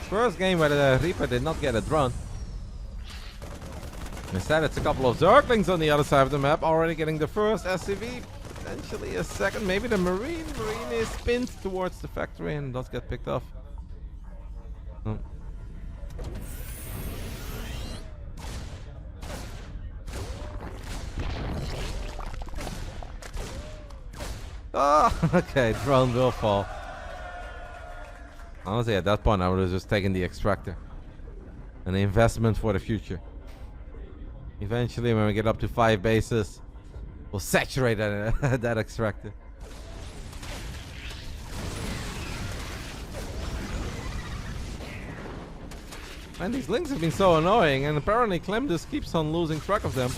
First game where the Reaper did not get a drone. Instead, it's a couple of Zerglings on the other side of the map, already getting the first SCV, potentially a second, maybe the Marine. Marine is pinned towards the factory and does get picked off. Oh, okay, drone will fall. Honestly, at that point, I would have just taken the extractor. An investment for the future. Eventually, when we get up to 5 bases, we'll saturate that extractor. And these links have been so annoying, and apparently Clem just keeps on losing track of them.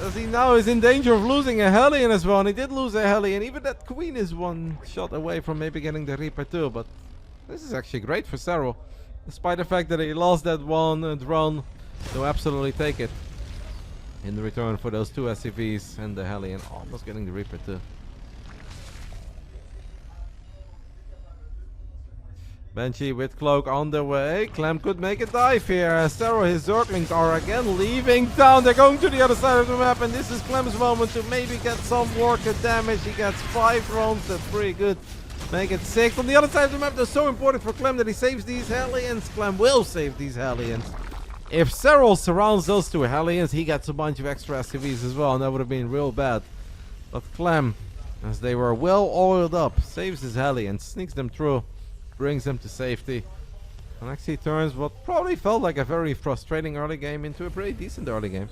As he now is in danger of losing a Hellion as well, and he did lose a Hellion. Even that Queen is one shot away from maybe getting the Reaper too, but this is actually great for Serral. Despite the fact that he lost that one drone, he'll absolutely take it in return for those 2 SCVs and the Hellion. Almost getting the Reaper too. Banshee with Cloak on the way. Clem could make a dive here. Serral, his Zerglings are again leaving town. They're going to the other side of the map, and this is Clem's moment to maybe get some worker damage. He gets 5 drones. That's pretty good. Make it 6. On the other side of the map, that's so important for Clem that he saves these Hellions. Clem will save these Hellions. If Serral surrounds those 2 Hellions, he gets a bunch of extra SCVs as well, and that would have been real bad. But Clem, as they were well oiled up, saves his Hellions, sneaks them through, brings them to safety, and actually turns what probably felt like a very frustrating early game into a pretty decent early game.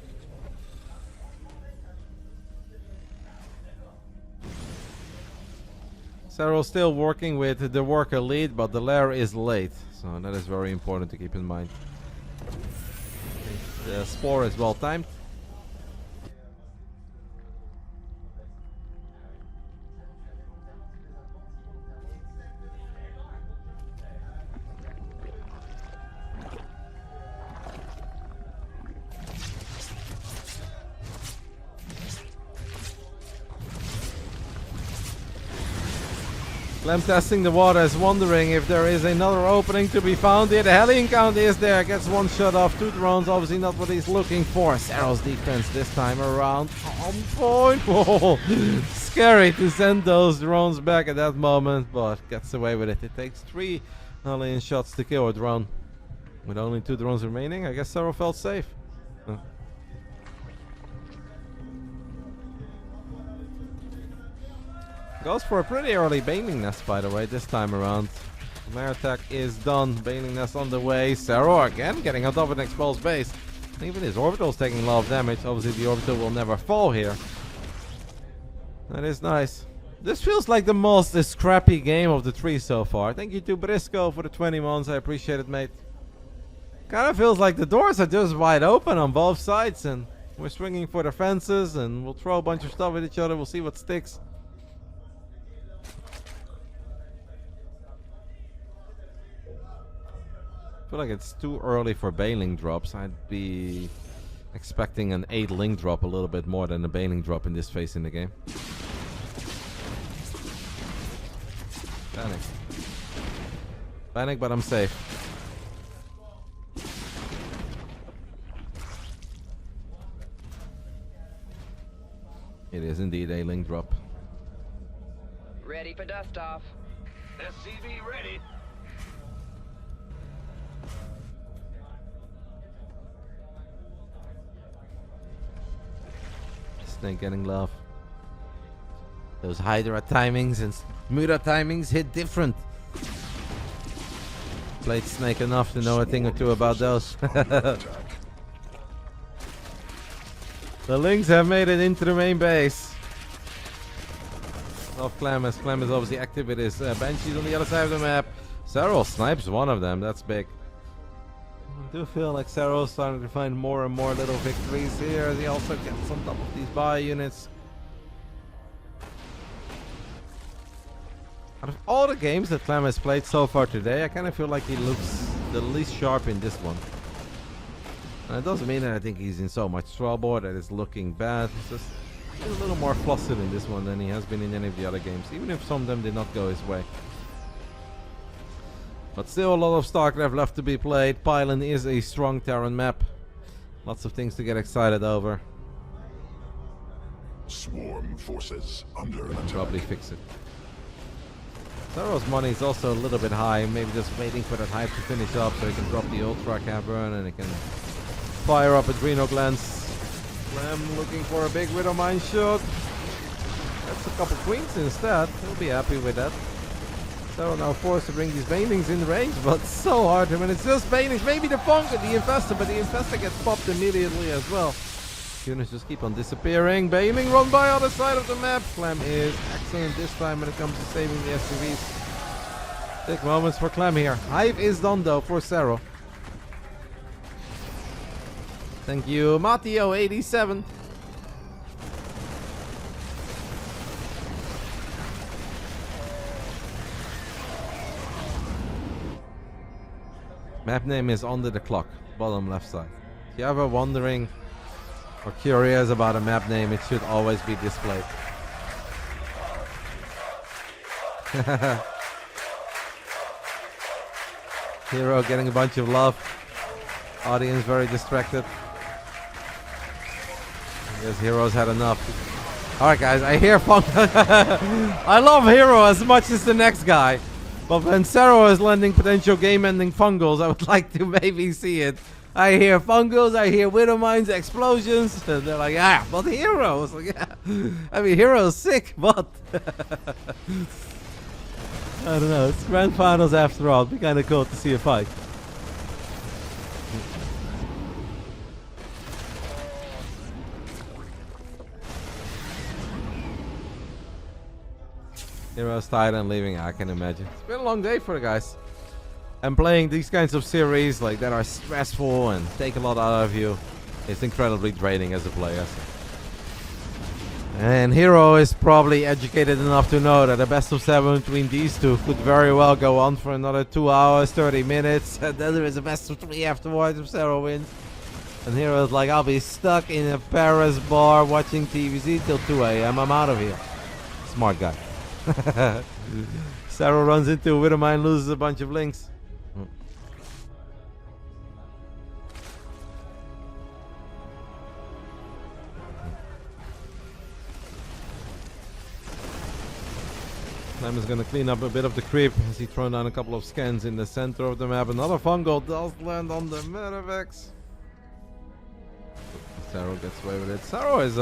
Serral still working with the worker lead, but the lair is late, so that is very important to keep in mind. The spore is well timed. Clem testing the waters, wondering if there is another opening to be found here. The Hellion count is there, gets 1 shot off, 2 drones, obviously not what he's looking for. Serral's defense this time around on point. Whoa. Scary to send those drones back at that moment, but gets away with it. It takes 3 Hellion shots to kill a drone. With only 2 drones remaining, I guess Serral felt safe. Goes for a pretty early Baneling Nest, by the way, this time around. Mare attack is done. Baneling Nest on the way. Serral again getting on top of an exposed base. Even his orbital's taking a lot of damage. Obviously the orbital will never fall here. That is nice. This feels like the most scrappy game of the 3 so far. Thank you to Briscoe for the 20 months. I appreciate it, mate. Kind of feels like the doors are just wide open on both sides, and we're swinging for the fences, and we'll throw a bunch of stuff at each other. We'll see what sticks. I feel like it's too early for Baneling drops. I'd be expecting an 8 Link drop a little bit more than a Baneling drop in this phase in the game. Panic. Panic, but I'm safe. It is indeed a Link drop. Ready for dust off. SCV ready. Snake getting love. Those Hydra timings and Muta timings hit different. Played Snake enough to know a thing or two about those. The Lynx have made it into the main base of Clem, as Clem is obviously active with his Banshees on the other side of the map. Serral snipes one of them, that's big. I do feel like Serral's starting to find more and more little victories here. He also gets on top of these buy units. Out of all the games that Clem has played so far today, I kind of feel like he looks the least sharp in this one. And it doesn't mean that I think he's in so much trouble, that it's looking bad. It's just a little more flustered in this one than he has been in any of the other games, even if some of them did not go his way. But still a lot of Starcraft left to be played. Pylon is a strong Terran map. Lots of things to get excited over. Swarm forces under attack. Probably fix it. Serral's money is also a little bit high. Maybe just waiting for that hype to finish up so he can drop the Ultra Cavern and he can fire up Adrenal Glands. Clem looking for a big Widow Mine shot. That's a couple queens instead. He'll be happy with that. Serral now forced to bring these Banelings in range, but so hard when it's just Banelings. Maybe the Funker, the Infestor, but the Infestor gets popped immediately as well. Units just keep on disappearing. Baneling run by other side of the map. Clem is excellent this time when it comes to saving the SCVs. Big moments for Clem here. Hive is done though for Serral. Thank you, Matio87. Map name is Under the Clock, bottom left side. If you're ever wondering or curious about a map name, it should always be displayed. Hero getting a bunch of love. Audience very distracted. I guess Hero's had enough. Alright guys, I hear Funk. I love Hero as much as the next guy. But when Serral is landing potential game-ending fungals, I would like to maybe see it. I hear fungals, I hear Widow Mines, explosions, and they're like, ah, but Hero. It's like, yeah. I mean, Hero's sick, but... I don't know, it's Grand Finals after all. It'd be kind of cool to see a fight. Heroes tired and leaving, I can imagine. It's been a long day for the guys. And playing these kinds of series like that are stressful and take a lot out of you. It's incredibly draining as a player. And Hero is probably educated enough to know that a best of 7 between these two could very well go on for another 2 hours, 30 minutes. And then there is a best of 3 afterwards if Serral wins. And Hero is like, I'll be stuck in a Paris bar watching TVZ till 2 AM. I'm out of here. Smart guy. Serral runs into a Widow Mine, loses a bunch of links. Clem is going to clean up a bit of the creep as he thrown down a couple of scans in the center of the map. Another fungal does land on the Metavex. Serral gets away with it. Serral is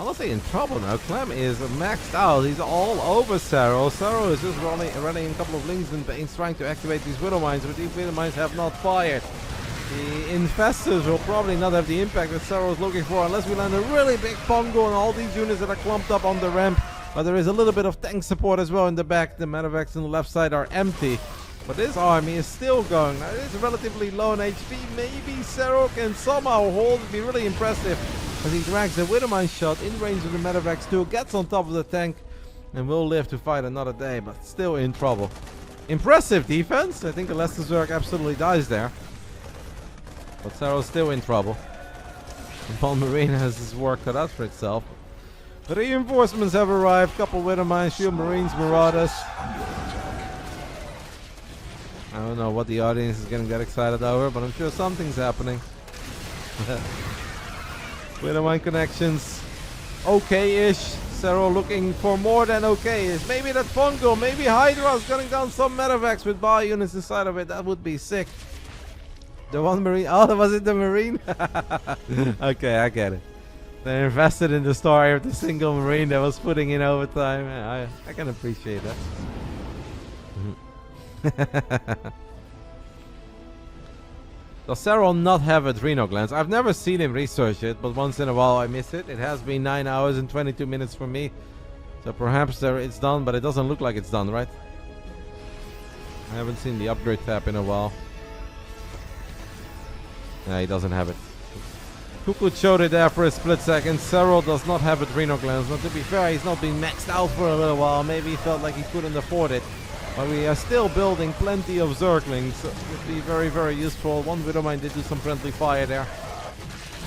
honestly in trouble now. Clem is maxed out. He's all over Serral. Serral is just running a couple of links and Banes trying to activate these Widow Mines, but these Widow Mines have not fired. The Infestors will probably not have the impact that Serral is looking for unless we land a really big fungal on all these units that are clumped up on the ramp. But there is a little bit of tank support as well in the back. The Metavex on the left side are empty. But this army is still going. Now, it is relatively low on HP. Maybe Serral can somehow hold. It'd be really impressive as he drags a Widow Mine shot in range of the Metavex too. Gets on top of the tank and will live to fight another day, but still in trouble. Impressive defense. I think the Leicester Zerg absolutely dies there. But Serral's still in trouble. And Von Marine has his work cut out for itself. The reinforcements have arrived. Couple Widow Mines, Shield Marines, Marauders. I don't know what the audience is getting that excited over, but I'm sure something's happening. Widow Mine connections. Okay-ish. Serral looking for more than okay-ish. Maybe that fungal, maybe Hydra's gunning down some Metavex with bar units inside of it. That would be sick. The one Marine. Oh, was it the Marine? Okay, I get it. They invested in the story of the single Marine that was putting in overtime. I can appreciate that. Does Serral not have adrenal glands? I've never seen him research it, but once in a while I miss it. It has been 9 hours and 22 minutes for me. So perhaps it's done, but it doesn't look like it's done, right? I haven't seen the upgrade tab in a while. Yeah, he doesn't have it. Cuckoo showed it there for a split second. Serral does not have adrenal glands. Now, to be fair, he's not been maxed out for a little while. Maybe he felt like he couldn't afford it. But we are still building plenty of Zerglings. So it would be very, very useful. One Widow Mine did do some friendly fire there.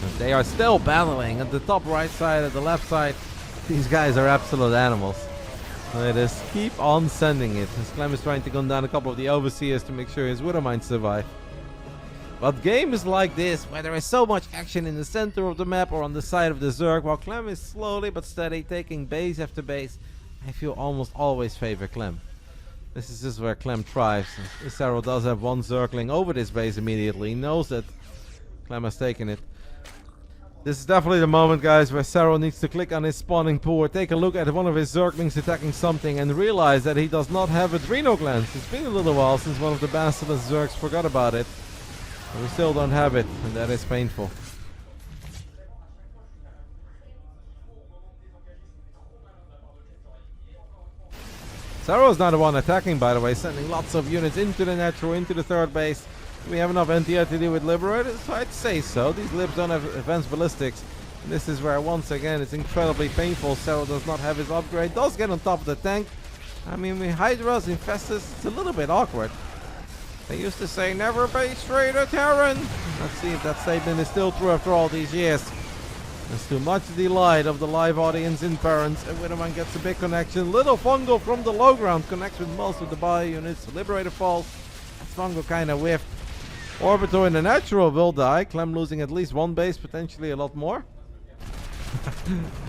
And they are still battling at the top right side, at the left side. These guys are absolute animals. They just keep on sending it. As Clem is trying to gun down a couple of the Overseers to make sure his Widow Mines survive. But games like this, where there is so much action in the center of the map or on the side of the Zerg, while Clem is slowly but steady taking base after base, I feel almost always favor Clem. This is just where Clem thrives. Serral does have one Zergling over this base immediately. He knows that Clem has taken it. This is definitely the moment, guys, where Serral needs to click on his spawning pool or take a look at one of his Zerglings attacking something and realize that he does not have adrenal glands. It's been a little while since one of the Basilisk Zergs forgot about it. We still don't have it, and that is painful. Serral's not the one attacking, by the way, sending lots of units into the natural, into the third base. We have enough NTR to deal with Liberators? I'd say so. These Libs don't have advanced ballistics. And this is where, once again, it's incredibly painful. Serral does not have his upgrade. Does get on top of the tank. I mean, with Hydras, Infestus, it's a little bit awkward. They used to say, never base trade a Terran. Let's see if that statement is still true after all these years. There's too much delight of the live audience in Parents. And Widowman gets a big connection. Little Fungal from the low ground connects with most of the bio units. Liberator falls. Fungal kind of whiffed. Orbitor in the natural will die. Clem losing at least one base, potentially a lot more.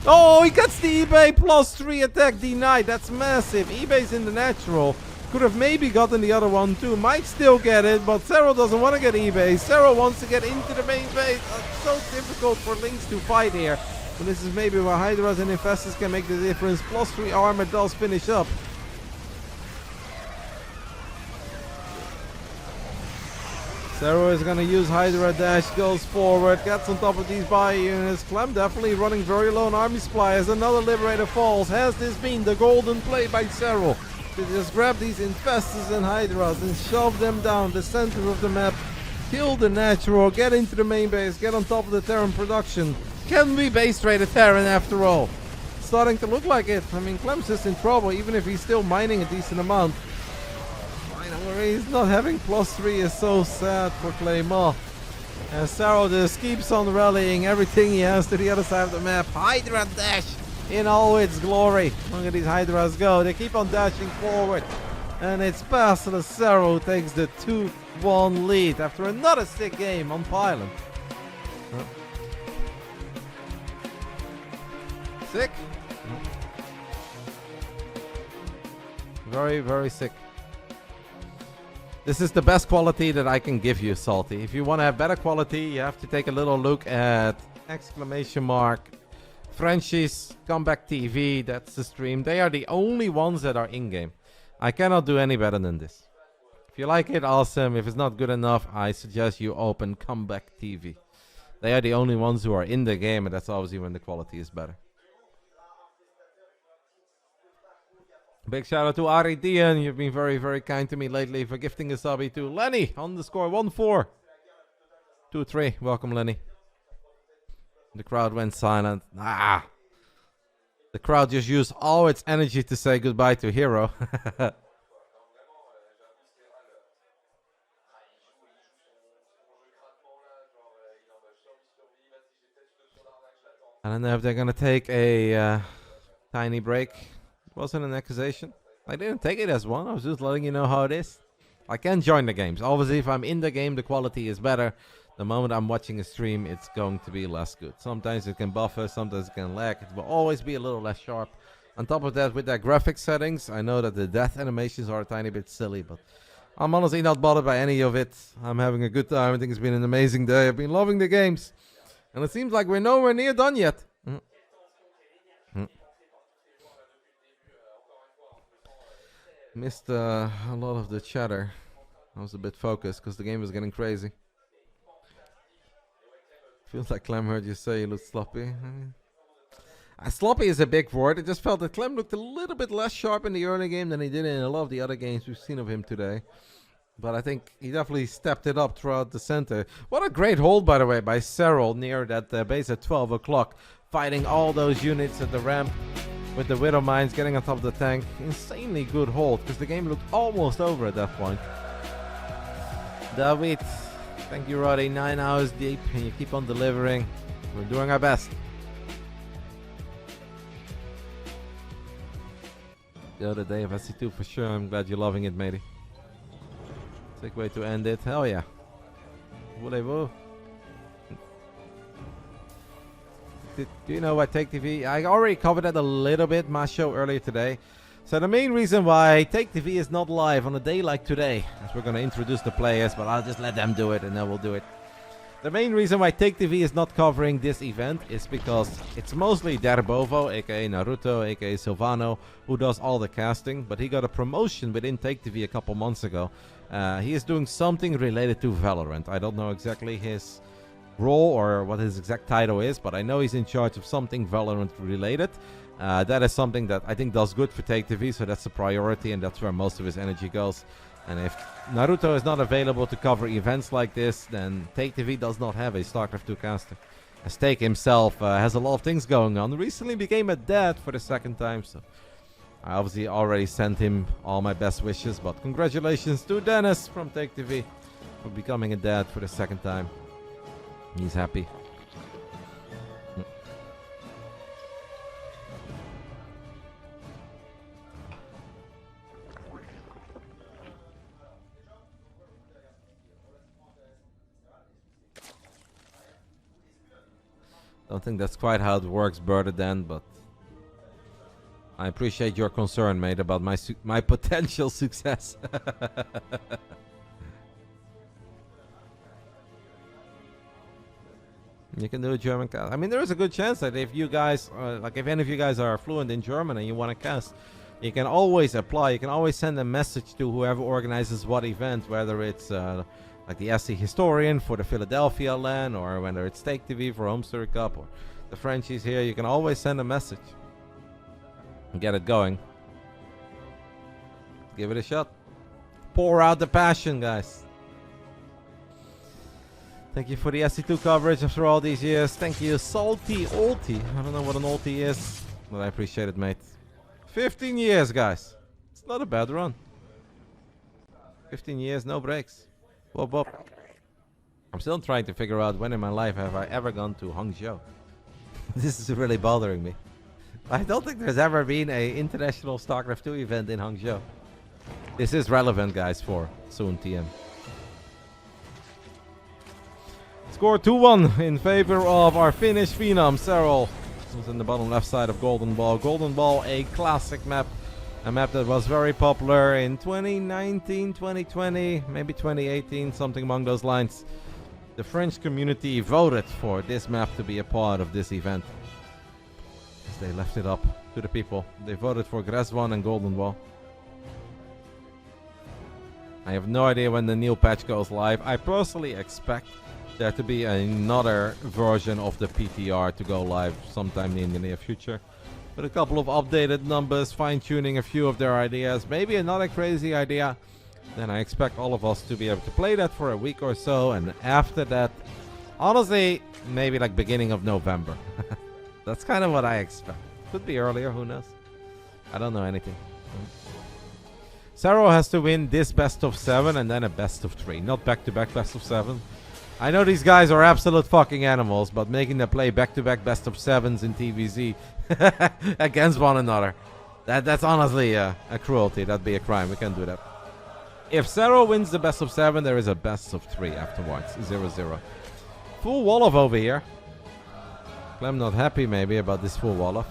Oh, he gets the eBay +3 attack denied. That's massive. eBay's in the natural. Could have maybe gotten the other one too. Might still get it, but Serral doesn't want to get eBay. Serral wants to get into the main base. It's so difficult for Lynx to fight here. But this is maybe where Hydras and Infestus can make the difference. +3 armor does finish up. Serral is going to use Hydra dash, goes forward, gets on top of these bio units. Clem definitely running very low on army supply as another Liberator falls. Has this been the golden play by Serral? To just grab these Infestus and Hydras and shove them down the center of the map, kill the natural, get into the main base, get on top of the Terran production. Can we base trade a Terran after all? Starting to look like it. I mean, Clem's just in trouble, even if he's still mining a decent amount. He's not having +3 is so sad for Clem. And Serral just keeps on rallying everything he has to the other side of the map. Hydra dash in all its glory. Look at these Hydras go. They keep on dashing forward. And it's BASILISK Serral who takes the 2-1 lead after another sick game on Pylon. Sick? Very, very sick. This is the best quality that I can give you, Salty. If you want to have better quality, you have to take a little look at Frenchies, Comeback TV, that's the stream. They are the only ones that are in-game. I cannot do any better than this. If you like it, awesome. If it's not good enough, I suggest you open Comeback TV. They are the only ones who are in the game, and that's obviously when the quality is better. Big shout out to Ari Dian. You've been very, very kind to me lately for gifting a subby to Lenny _1423. Welcome, Lenny. The crowd went silent. The crowd just used all its energy to say goodbye to Hero. I don't know if they're gonna take a tiny break. It wasn't an accusation. I didn't take it as one. I was just letting you know how it is. I can join the games. Obviously, if I'm in the game, the quality is better. The moment I'm watching a stream, it's going to be less good. Sometimes it can buffer, sometimes it can lag. It will always be a little less sharp. On top of that, with their graphic settings, I know that the death animations are a tiny bit silly, but I'm honestly not bothered by any of it. I'm having a good time. I think it's been an amazing day. I've been loving the games. And it seems like we're nowhere near done yet. Missed a lot of the chatter. I was a bit focused because the game was getting crazy. Feels like Clem heard you say you looked sloppy. Sloppy is a big word. I just felt that Clem looked a little bit less sharp in the early game than he did in a lot of the other games we've seen of him today. But I think he definitely stepped it up throughout the center. What a great hold, by the way, by Serral near that base at 12 o'clock. Fighting all those units at the ramp. With the Widow Mines getting on top of the tank. Insanely good hold, because the game looked almost over at that point. David, thank you, Roddy. 9 hours deep, and you keep on delivering. We're doing our best. The other day of SC2 for sure. I'm glad you're loving it, matey. Sick way to end it. Hell yeah. Voulez-vous? Do you know what Take TV? I already covered that a little bit in my show earlier today. So the main reason why Take TV is not live on a day like today, as we're going to introduce the players, but I'll just let them do it and then we'll do it. The main reason why Take TV is not covering this event is because it's mostly Derbovo, aka Naruto, aka Silvano, who does all the casting, but he got a promotion within Take TV a couple months ago. He is doing something related to Valorant. I don't know exactly his role or what his exact title is, but I know he's in charge of something Valorant related. That is something that I think does good for Take TV, so that's a priority and that's where most of his energy goes. And if Naruto is not available to cover events like this, then Take TV does not have a StarCraft 2 caster. As Take himself has a lot of things going on. Recently became a dad for the second time, so I obviously already sent him all my best wishes. But congratulations to Dennis from Take TV for becoming a dad for the second time. He's happy. Don't think that's quite how it works, RotterdaM, but I appreciate your concern, mate, about my potential success. You can do a German cast. I mean, there is a good chance that if you guys, if any of you guys are fluent in German and you want to cast, you can always apply. You can always send a message to whoever organizes what event, whether it's like the SC Historian for the Philadelphia LAN, or whether it's Take TV for Home Story Cup, or the Frenchies here. You can always send a message and get it going. Give it a shot. Pour out the passion, guys. Thank you for the SC2 coverage after all these years. Thank you, Salty Ulti. I don't know what an Ulti is, but I appreciate it, mate. 15 years, guys. It's not a bad run. 15 years, no breaks. Whoop, whoop. I'm still trying to figure out when in my life have I ever gone to Hangzhou. This is really bothering me. I don't think there's ever been an international StarCraft 2 event in Hangzhou. This is relevant, guys, for soon TM. Score 2-1 in favor of our Finnish Phenom, Serral. Who's in the bottom left side of Golden Ball. Golden Ball, a classic map. A map that was very popular in 2019, 2020, maybe 2018, something along those lines. The French community voted for this map to be a part of this event. As they left it up to the people. They voted for Greswan and Golden Ball. I have no idea when the new patch goes live. I personally expect there to be another version of the PTR to go live sometime in the near future. With a couple of updated numbers, fine-tuning a few of their ideas, maybe another crazy idea. Then I expect all of us to be able to play that for a week or so, and after that, honestly, maybe like beginning of November. That's kind of what I expect. Could be earlier, who knows? I don't know anything. Serral has to win this best of 7 and then a best of 3, not back-to-back best of 7. I know these guys are absolute fucking animals, but making them play back-to-back best of 7s in TVZ against one another, that's honestly a cruelty. That'd be a crime. We can't do that. If Serral wins the best of 7, there is a best of 3 afterwards. 0-0. Full Wolof over here. Clem not happy maybe about this full Wolof.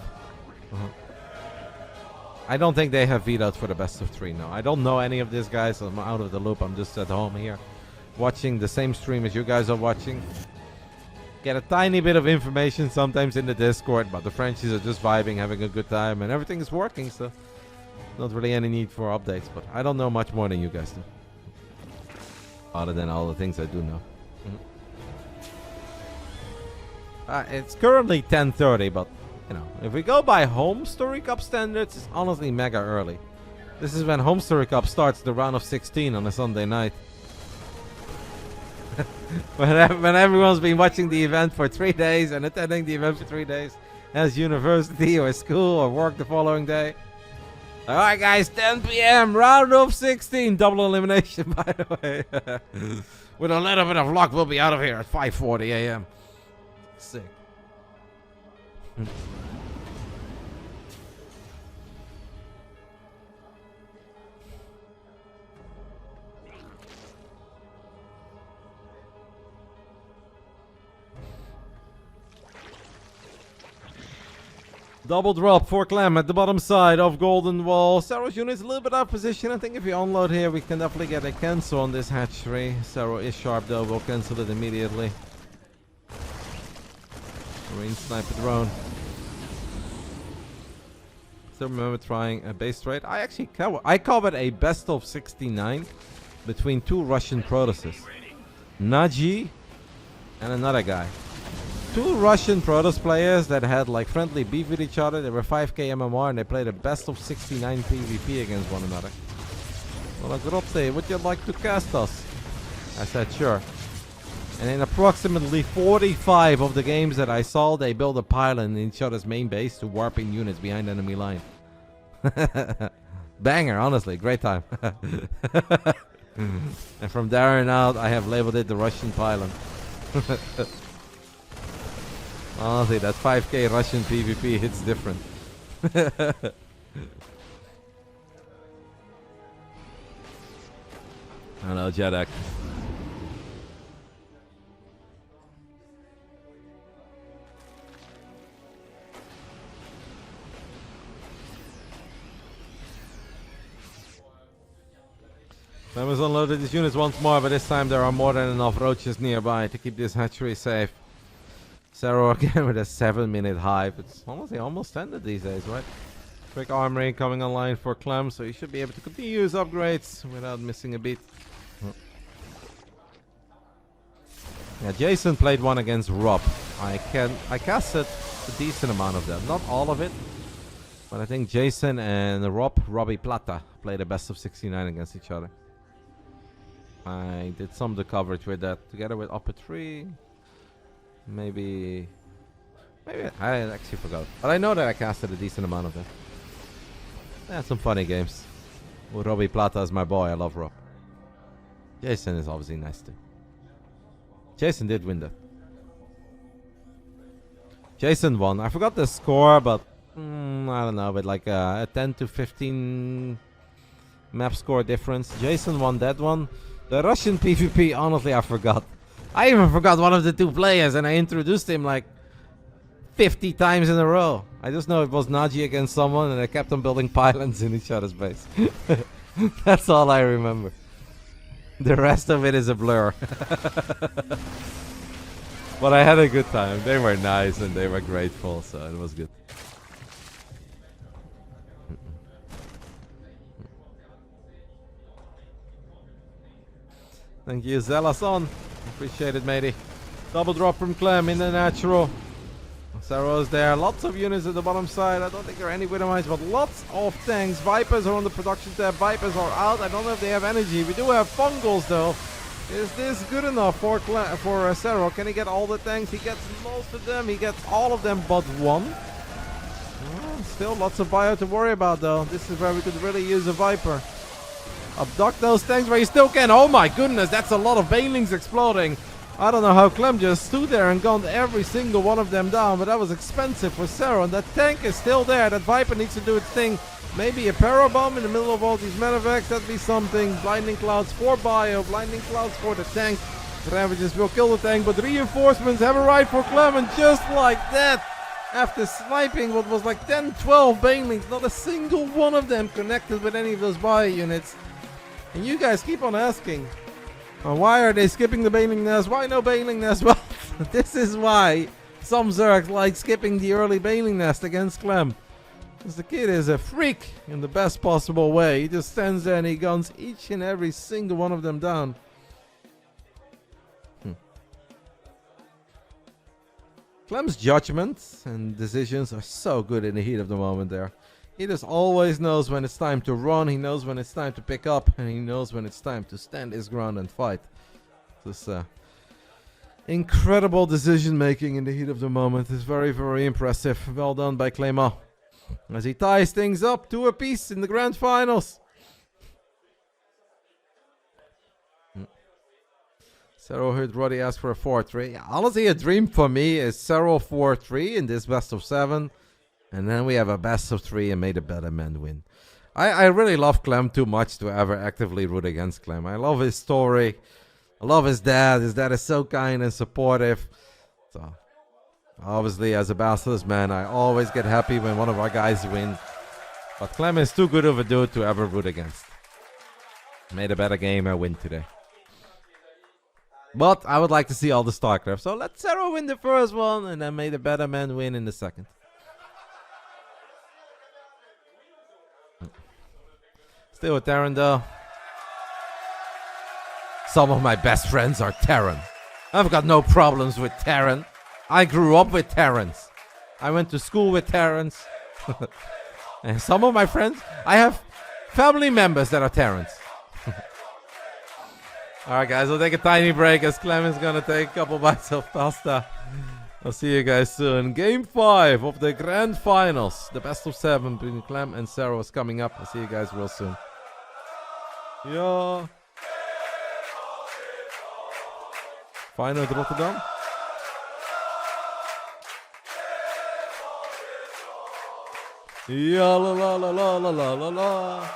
I don't think they have vetoed for the best of 3 now. I don't know any of these guys. I'm out of the loop. I'm just at home here, watching the same stream as you guys are watching. Get a tiny bit of information sometimes in the Discord, but the Frenchies are just vibing, having a good time, and everything is working, so not really any need for updates. But I don't know much more than you guys do, other than all the things I do know. It's currently 10:30, but you know, if we go by Home Story Cup standards, it's honestly mega early. This is when Home Story Cup starts the round of 16 on a Sunday night. when everyone's been watching the event for 3 days and attending the event for 3 days, has university or school or work the following day. Alright guys, 10 PM, round of 16, double elimination by the way. With a little bit of luck, we'll be out of here at 5:40 AM. Sick. Double drop for Clem at the bottom side of Golden Wall. Serral's unit is a little bit out of position. I think if we unload here, we can definitely get a cancel on this hatchery. Serral is sharp though, we'll cancel it immediately. Marine sniper drone. Still remember trying a base trade. I covered a best of 69 between 2 Russian Protoses. Naji and another guy. 2 Russian Protoss players that had like friendly beef with each other. They were 5k MMR and they played a best of 69 PvP against one another. Well, Grotte, would you like to cast us? I said, sure. And in approximately 45 of the games that I saw, they build a pylon in each other's main base to warp in units behind enemy line. Banger, honestly. Great time. And from there on out, I have labeled it the Russian pylon. Honestly, that 5k Russian PvP hits different. Hello, Jeddak. Clem has unloaded his units once more, but this time there are more than enough roaches nearby to keep this hatchery safe. Serral again with a 7-minute hive. It's honestly almost ended these days, right? Quick armory coming online for Clem, so he should be able to continue his upgrades without missing a beat. Yeah, Jason played one against Rob. I casted a decent amount of them, not all of it, but I think Jason and Robbie Plata, played a best of 69 against each other. I did some of the coverage with that together with Upper 3. Maybe I actually forgot, but I know that I casted a decent amount of them. I had some funny games. Well, Robbie Plata is my boy. I love Rob. Jason is obviously nice too. Jason did win that. Jason won. I forgot the score, but I don't know, but like a 10 to 15 map score difference. Jason won that one. The Russian PvP, honestly, I forgot. I even forgot one of the two players, and I introduced him like 50 times in a row. I just know it was Naji against someone, and I kept on building pylons in each other's base. That's all I remember. The rest of it is a blur. But I had a good time. They were nice, and they were grateful, so it was good. Thank you, Zelason. Appreciate it, matey. Double drop from Clem in the natural. Serral's there. Lots of units at the bottom side. I don't think there are any Widowmites, but lots of tanks. Vipers are on the production tab. Vipers are out. I don't know if they have energy. We do have Fungals, though. Is this good enough for Serral? Can he get all the tanks? He gets most of them. He gets all of them but one. Well, still lots of bio to worry about, though. This is where we could really use a Viper. Abduct those tanks where you still can. Oh my goodness, that's a lot of Banelings exploding. I don't know how Clem just stood there and gunned every single one of them down, but that was expensive for Serral. And that tank is still there. That Viper needs to do its thing. Maybe a Parabomb in the middle of all these medevacs. That'd be something. Blinding Clouds for bio. Blinding Clouds for the tank. Ravages will kill the tank, but reinforcements have arrived for Clem. And just like that, after sniping what was like 10, 12 Banelings, not a single one of them connected with any of those bio units. And you guys keep on asking, why are they skipping the Baneling Nest? Why no Baneling Nest? Well, this is why some Zergs like skipping the early Baneling Nest against Clem. Because the kid is a freak in the best possible way. He just stands there and he guns each and every single one of them down. Clem's judgments and decisions are so good in the heat of the moment there. He just always knows when it's time to run, he knows when it's time to pick up, and he knows when it's time to stand his ground and fight. This incredible decision making in the heat of the moment is very, very impressive. Well done by Clem as he ties things up 2 apiece in the Grand Finals. Serral heard Roddy ask for a 4-3. Honestly, a dream for me is Serral 4-3 in this best of 7. And then we have a best of 3 and may the better man win. I really love Clem too much to ever actively root against Clem. I love his story. I love his dad. His dad is so kind and supportive. So, obviously, as a Basilisk man, I always get happy when one of our guys win. But Clem is too good of a dude to ever root against. May the better gamer win today. But I would like to see all the Starcraft. So let Serral win the first one, and then may the better man win in the second. Still with Terran though. Some of my best friends are Terran. I've got no problems with Terran. I grew up with Terrans. I went to school with Terrans. And some of my friends, I have family members that are Terrans. Alright guys, we'll take a tiny break as Clem is gonna take a couple bites of pasta. I'll see you guys soon. Game 5 of the Grand Finals. The best of 7 between Clem and Serral is coming up. I'll see you guys real soon. Yeah. Final at RotterdaM. Ja la la la la la la la la.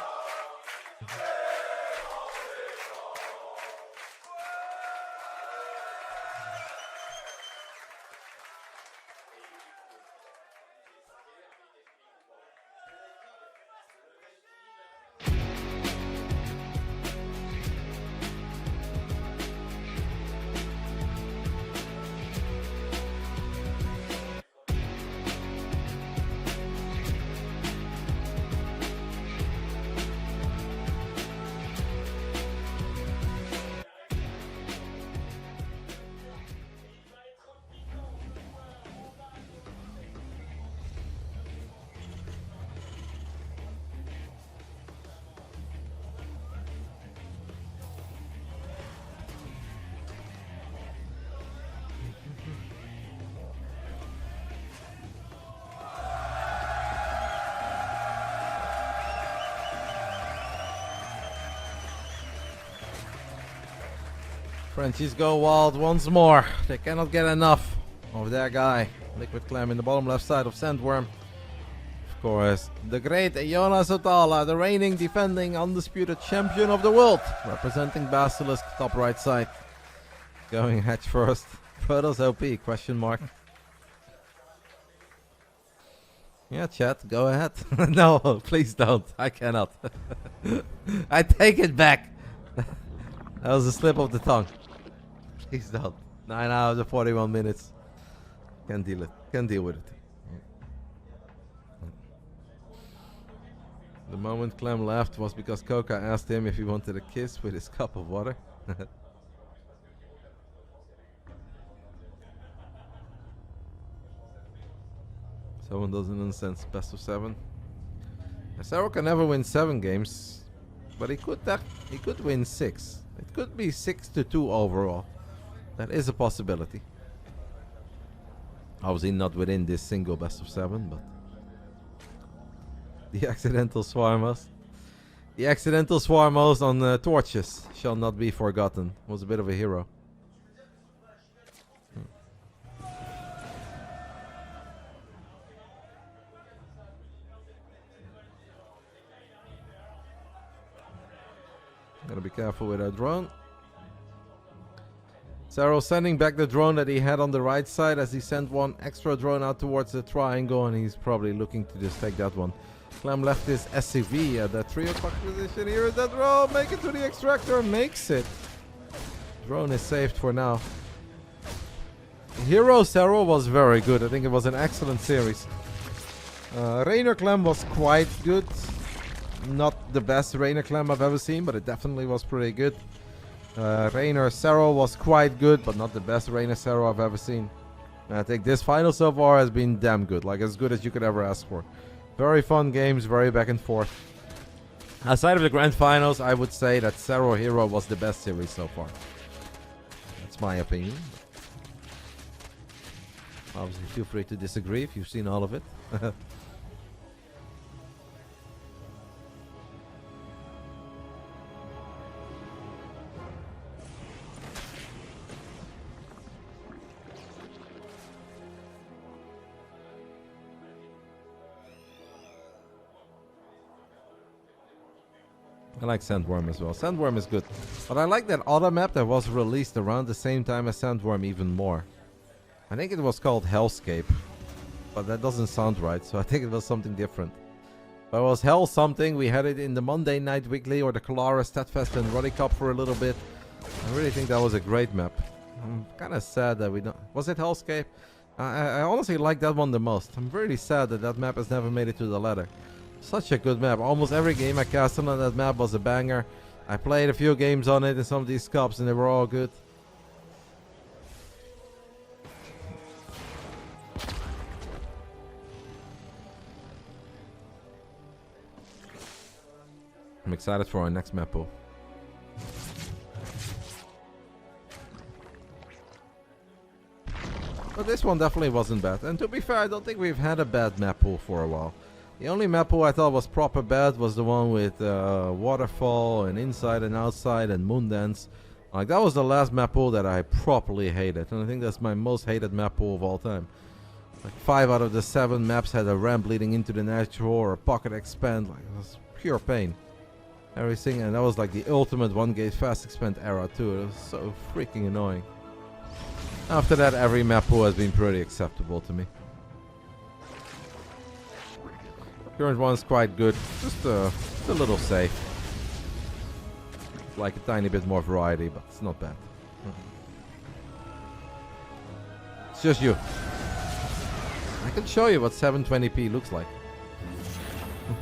Frenchies go wild once more. They cannot get enough of their guy. Liquid Clem in the bottom left side of Sandworm. Of course, the great Jonas Otala, the reigning, defending, undisputed champion of the world. Representing Basilisk, top right side. Going hatch first. Protoss OP, question mark. Yeah, chat, go ahead. No, please don't. I cannot. I take it back. That was a slip of the tongue. Please don't. 9 hours and 41 minutes. Can't deal it. Can't deal with it. The moment Clem left was because Coca asked him if he wanted a kiss with his cup of water. Someone doesn't understand. Best of 7. Serral can never win 7 games, but he could win 6. It could be 6-2 overall. That is a possibility. Obviously not within this single best of 7, but the accidental swarmers. The accidental swarmers on torches shall not be forgotten. Was a bit of a hero. Gotta be careful with our drone. Serral sending back the drone that he had on the right side as he sent one extra drone out towards the triangle, and he's probably looking to just take that one. Clem left his SCV at the 3 o'clock position. Here is that drone. Make it to the extractor. Makes it. Drone is saved for now. Hero Serral was very good. I think it was an excellent series. Reynor Clem was quite good. Not the best Reynor Clem I've ever seen, but it definitely was pretty good. Reynor Serral was quite good, but not the best Reynor Serral I've ever seen. And I think this final so far has been damn good, like as good as you could ever ask for. Very fun games, very back and forth. Aside of the Grand Finals, I would say that Serral Hero was the best series so far. That's my opinion. Obviously, feel free to disagree if you've seen all of it. I like Sandworm as well. Sandworm is good. But I like that other map that was released around the same time as Sandworm even more. I think it was called Hellscape. But that doesn't sound right, so I think it was something different. But it was Hell something. We had it in the Monday Night Weekly or the Kalara Statfest and Roddy Cup for a little bit. I really think that was a great map. I'm kind of sad that we don't... Was it Hellscape? I honestly like that one the most. I'm really sad that that map has never made it to the ladder. Such a good map. Almost every game I casted on that map was a banger. I played a few games on it in some of these cups and they were all good. I'm excited for our next map pool. But this one definitely wasn't bad. And to be fair, I don't think we've had a bad map pool for a while. The only map pool I thought was proper bad was the one with waterfall and inside and outside and moon dance. Like, that was the last map pool that I properly hated. And I think that's my most hated map pool of all time. Like, 5 out of the 7 maps had a ramp leading into the natural or a pocket expand. Like, it was pure pain. Everything, and that was like the ultimate 1 gate fast expand era too. It was so freaking annoying. After that, every map pool has been pretty acceptable to me. Current one's quite good, just a little safe. Like a tiny bit more variety, but it's not bad. It's just you. I can show you what 720p looks like.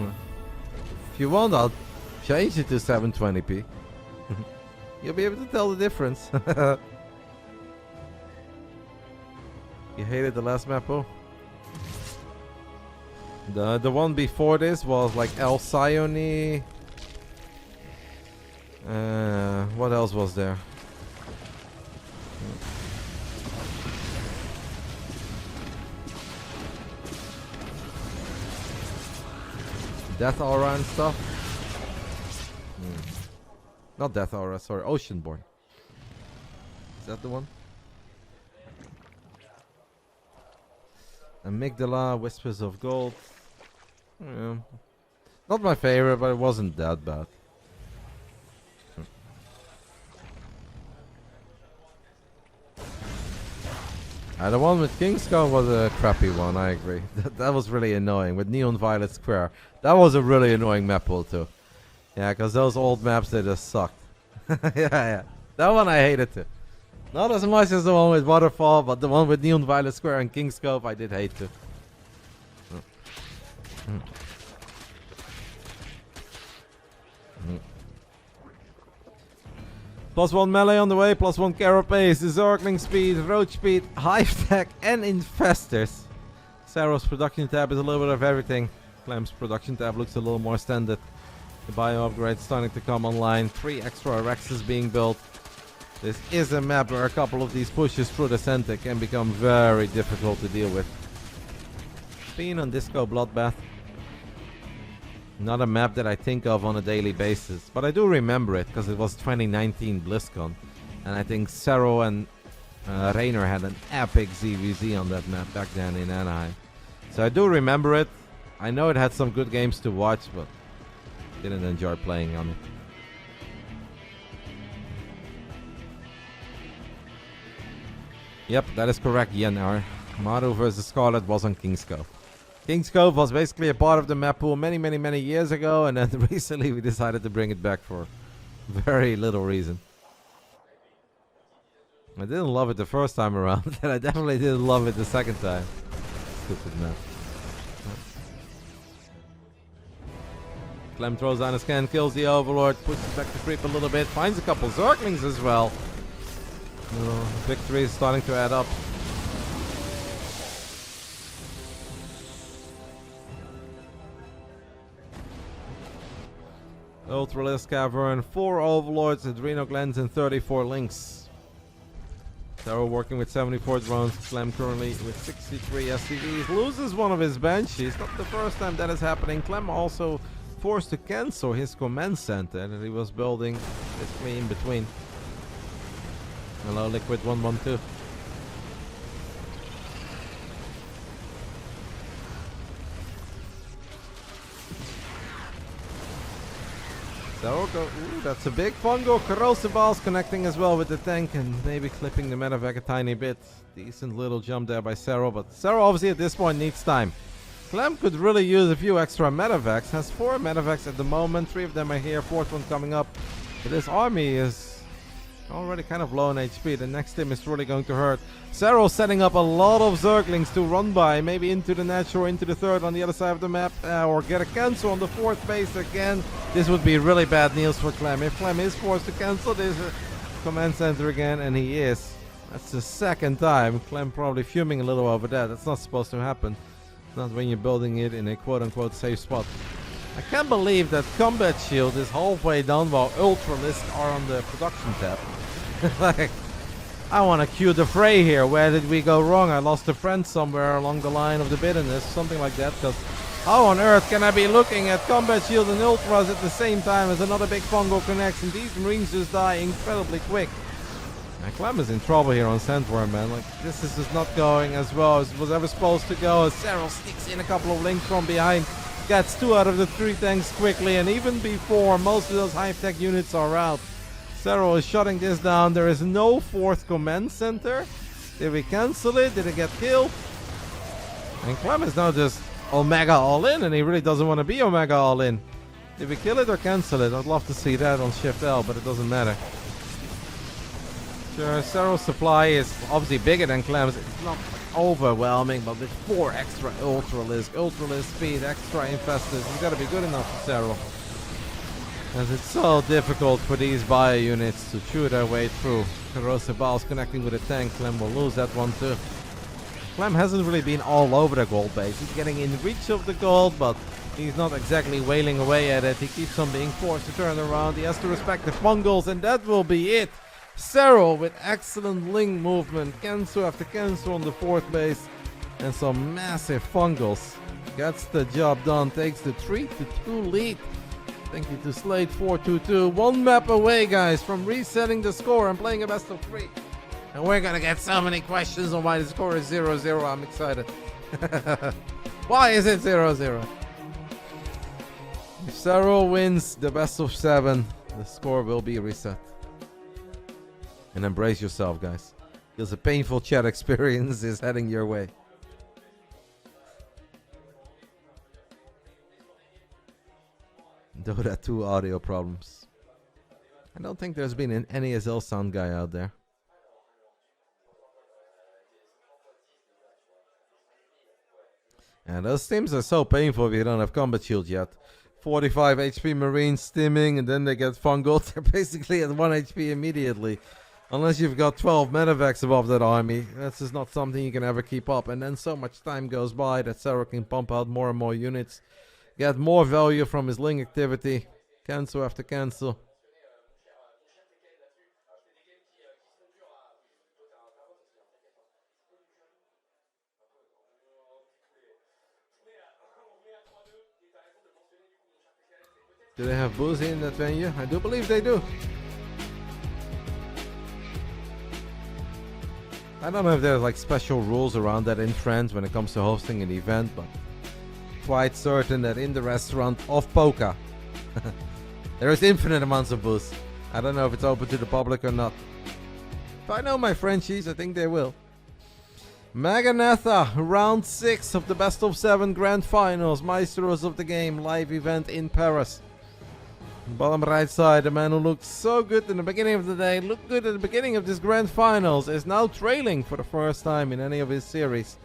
If you want, I'll change it to 720p. You'll be able to tell the difference. You hated the last map pool? The one before this was like El Sione. What else was there? Death Aura and stuff? Not Death Aura, sorry, Oceanborn. Is that the one? Amygdala, Whispers of Gold. Yeah. Not my favorite, but it wasn't that bad. The one with Kingscombe was a crappy one, I agree. That was really annoying, with Neon Violet Square. That was a really annoying map pool too. Yeah, because those old maps, they just sucked. Yeah. That one I hated too. Not as much as the one with Waterfall, but the one with Neon Violet Square and Kingscope, I did hate too. +1 melee on the way, +1 carapace, Zergling speed, roach speed, hive tech, and infestors. Serral's production tab is a little bit of everything. Clem's production tab looks a little more standard. The bio upgrade starting to come online. 3 extra Rexes being built. This is a map where a couple of these pushes through the center can become very difficult to deal with. Being on Disco Bloodbath. Not a map that I think of on a daily basis, but I do remember it because it was 2019 BlizzCon, and I think Serral and Reynor had an epic ZVZ on that map back then in Anaheim. So I do remember it. I know it had some good games to watch, but didn't enjoy playing on it. Yep, that is correct, Yenar. Maru vs Scarlet was on Kingscove. Kingscove was basically a part of the map pool many years ago, and then recently we decided to bring it back for very little reason. I didn't love it the first time around, and I definitely didn't love it the second time. Stupid map. Clem throws down a scan, kills the Overlord, pushes back the creep a little bit, finds a couple Zerglings as well. Victory is starting to add up. Ultralisk Cavern, 4 Overlords, Adreno Glens, and 34 Links. Serral working with 74 drones. Clem currently with 63 SCVs. Loses one of his Banshees. Not the first time that is happening. Clem also forced to cancel his command center that he was building basically in between. Hello, Liquid 112. So, that's a big fungo. Corrosive Balls connecting as well with the tank and maybe clipping the medevac a tiny bit. Decent little jump there by Serral, but Serral obviously at this point needs time. Clem could really use a few extra medevacs. Has 4 medevacs at the moment. 3 of them are here, 4th one coming up. But his army is already kind of low on HP. The next team is really going to hurt. Serral setting up a lot of Zerglings to run by. Maybe into the natural, into the 3rd on the other side of the map. Or get a cancel on the 4th base again. This would be really bad news for Clem. If Clem is forced to cancel this command center again, and he is. That's the 2nd time. Clem probably fuming a little over that. That's not supposed to happen. Not when you're building it in a quote-unquote safe spot. I can't believe that Combat Shield is halfway done while Ultralisk are on the production tab. Like, I want to cue the fray here. Where did we go wrong? I lost a friend somewhere along the line of the bitterness, something like that. Because how on earth can I be looking at combat shield and ultras at the same time as another big fungal connects, and these marines just die incredibly quick? And Clem is in trouble here on Sandworm, man. Like, this is just not going as well as was ever supposed to go. As Serral sneaks in a couple of links from behind, gets 2 out of the 3 tanks quickly, and even before most of those high-tech units are out, Serral is shutting this down. There is no 4th command center. Did we cancel it? Did it get killed? And Clem is now just Omega all in, and he really doesn't want to be Omega all in. Did we kill it or cancel it? I'd love to see that on Shift L, but it doesn't matter. Sure, Serral's supply is obviously bigger than Clem's. It's not overwhelming, but with 4 extra Ultralisk speed, extra infestors, it's got to be good enough for Serral. As it's so difficult for these bio units to chew their way through. Corrosive Balls connecting with a tank. Clem will lose that one too. Clem hasn't really been all over the gold base. He's getting in reach of the gold, but he's not exactly wailing away at it. He keeps on being forced to turn around. He has to respect the fungals, and that will be it. Serral with excellent link movement. Cancel after cancel on the 4th base. And some massive fungals. Gets the job done. Takes the 3-2 lead. Thank you to Slate 422. 1 map away, guys, from resetting the score and playing a best of 3. And we're gonna get so many questions on why the score is 0-0. I'm excited. Why is it 0-0? If Serral wins the best of 7, the score will be reset. And embrace yourself, guys, because a painful chat experience is heading your way. Dota 2 audio problems. I don't think there's been an NASL sound guy out there. And those stims are so painful if you don't have combat shield yet. 45 HP Marines stimming, and then they get fungal. They're basically at 1 HP immediately. Unless you've got 12 medevacs above that army. That's just not something you can ever keep up. And then so much time goes by that Serral can pump out more and more units. Get more value from his link activity. Cancel after cancel. Do they have boozy in that venue? I do believe they do. I don't know if there's like special rules around that in France when it comes to hosting an event, but quite certain that in the restaurant of Poca there is infinite amounts of booze. I don't know if it's open to the public or not. If I know my Frenchies, I think they will. Maganatha, round 6 of the best of 7 Grand Finals, Maestros of the Game live event in Paris. Bottom right side, the man who looked so good in the beginning of the day, looked good at the beginning of this Grand Finals, is now trailing for the first time in any of his series.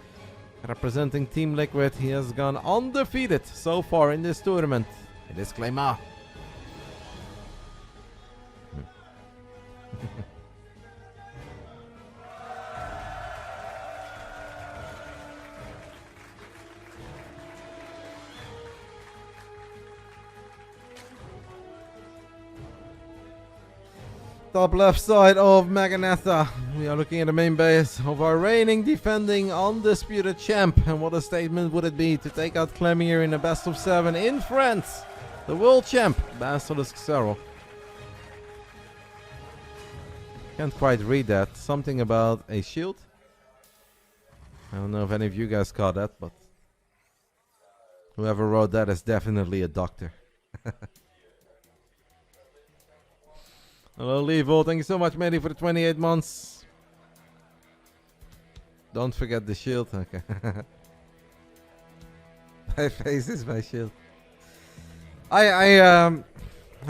Representing Team Liquid, he has gone undefeated so far in this tournament. It is Clem. Top left side of Maganatha. We are looking at the main base of our reigning, defending, undisputed champ. And what a statement would it be to take out Clem here in the best of 7 in France. The world champ, BASILISK Serral. Can't quite read that. Something about a shield. I don't know if any of you guys caught that, but whoever wrote that is definitely a doctor. Hello, Levo. Thank you so much, Matey, for the 28 months. Don't forget the shield. Okay. My face is my shield. I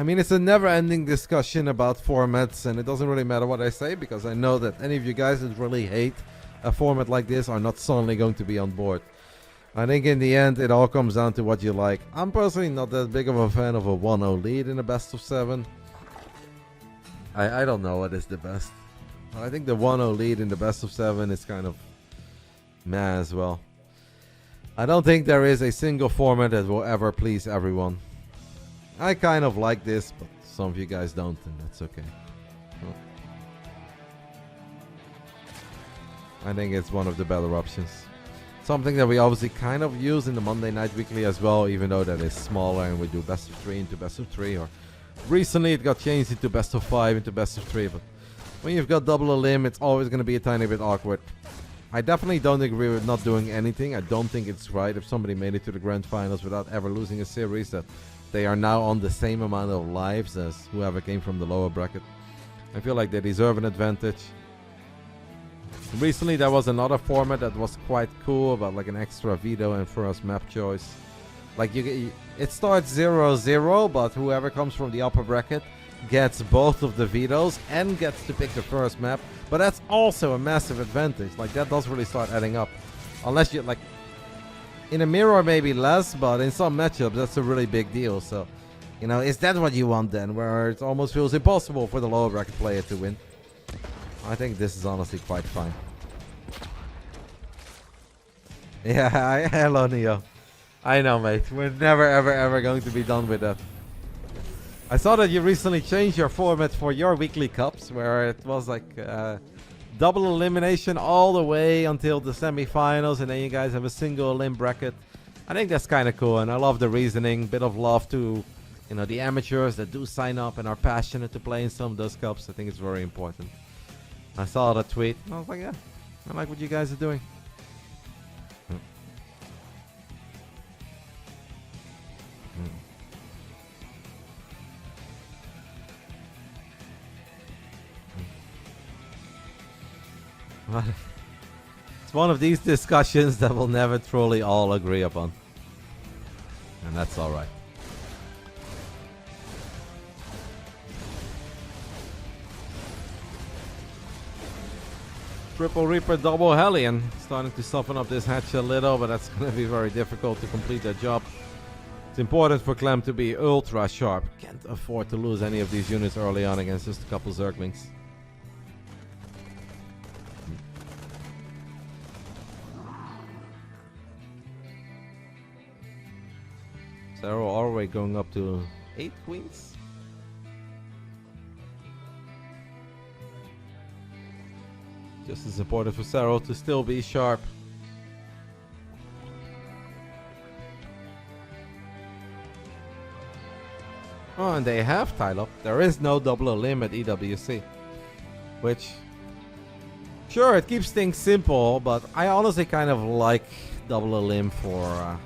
mean, it's a never-ending discussion about formats, and it doesn't really matter what I say, because I know that any of you guys that really hate a format like this are not suddenly going to be on board. I think in the end, it all comes down to what you like. I'm personally not that big of a fan of a 1-0 lead in a best of 7. I don't know what is the best. I think the 1-0 lead in the best of 7 is kind of meh as well. I don't think there is a single format that will ever please everyone. I kind of like this, but some of you guys don't, and that's okay. I think it's one of the better options. Something that we obviously kind of use in the Monday Night Weekly as well, even though that is smaller and we do best of 3 into best of 3. Or recently it got changed into best of 5 into best of 3. But when you've got double a limb, it's always going to be a tiny bit awkward. I definitely don't agree with not doing anything. I don't think it's right if somebody made it to the Grand Finals without ever losing a series that they are now on the same amount of lives as whoever came from the lower bracket. I feel like they deserve an advantage. Recently there was another format that was quite cool about like an extra veto and first map choice. Like it starts 0-0, but whoever comes from the upper bracket gets both of the vetoes and gets to pick the first map. But that's also a massive advantage. Like that does really start adding up. Unless you like in a mirror maybe less, but in some matchups that's a really big deal. So, you know, is that what you want then? Where it almost feels impossible for the lower bracket player to win. I think this is honestly quite fine. Yeah, hello Neo. I know, mate. We're never ever going to be done with that. I saw that you recently changed your format for your weekly cups, where it was like double elimination all the way until the semifinals, and then you guys have a single elim bracket. I think that's kind of cool, and I love the reasoning. Bit of love to, you know, the amateurs that do sign up and are passionate to play in some of those cups. I think it's very important. I saw the tweet, and I was like, yeah, I like what you guys are doing. It's one of these discussions that we'll never truly all agree upon. And that's alright. Triple Reaper, double Hellion. Starting to soften up this hatch a little, but that's going to be very difficult to complete that job. It's important for Clem to be ultra sharp. Can't afford to lose any of these units early on against just a couple Zerglings. Serral already going up to 8 queens. Just as important for Serral to still be sharp. Oh, and they have tied up. There is no double elim at EWC. Which, sure, it keeps things simple, but I honestly kind of like double elim for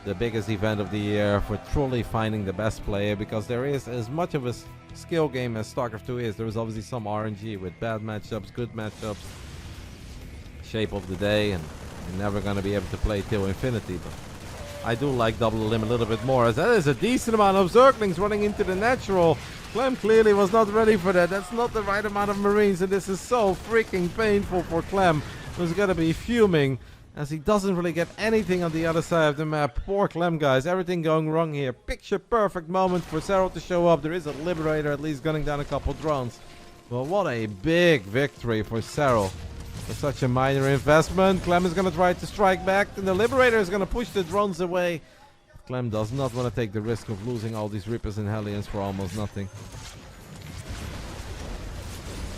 the biggest event of the year, for truly finding the best player, because there is as much of a skill game as Starcraft 2 is. There is obviously some RNG with bad matchups, good matchups, shape of the day, and you're never going to be able to play till infinity. But I do like double elim a little bit more, as that is a decent amount of Zerglings running into the natural. Clem clearly was not ready for that. That's not the right amount of Marines, and this is so freaking painful for Clem, who's going to be fuming as he doesn't really get anything on the other side of the map. Poor Clem, guys. Everything going wrong here. Picture perfect moment for Serral to show up. There is a Liberator at least gunning down a couple drones. Well, what a big victory for Serral. For such a minor investment. Clem is going to try to strike back, and the Liberator is going to push the drones away. Clem does not want to take the risk of losing all these Reapers and Hellions for almost nothing.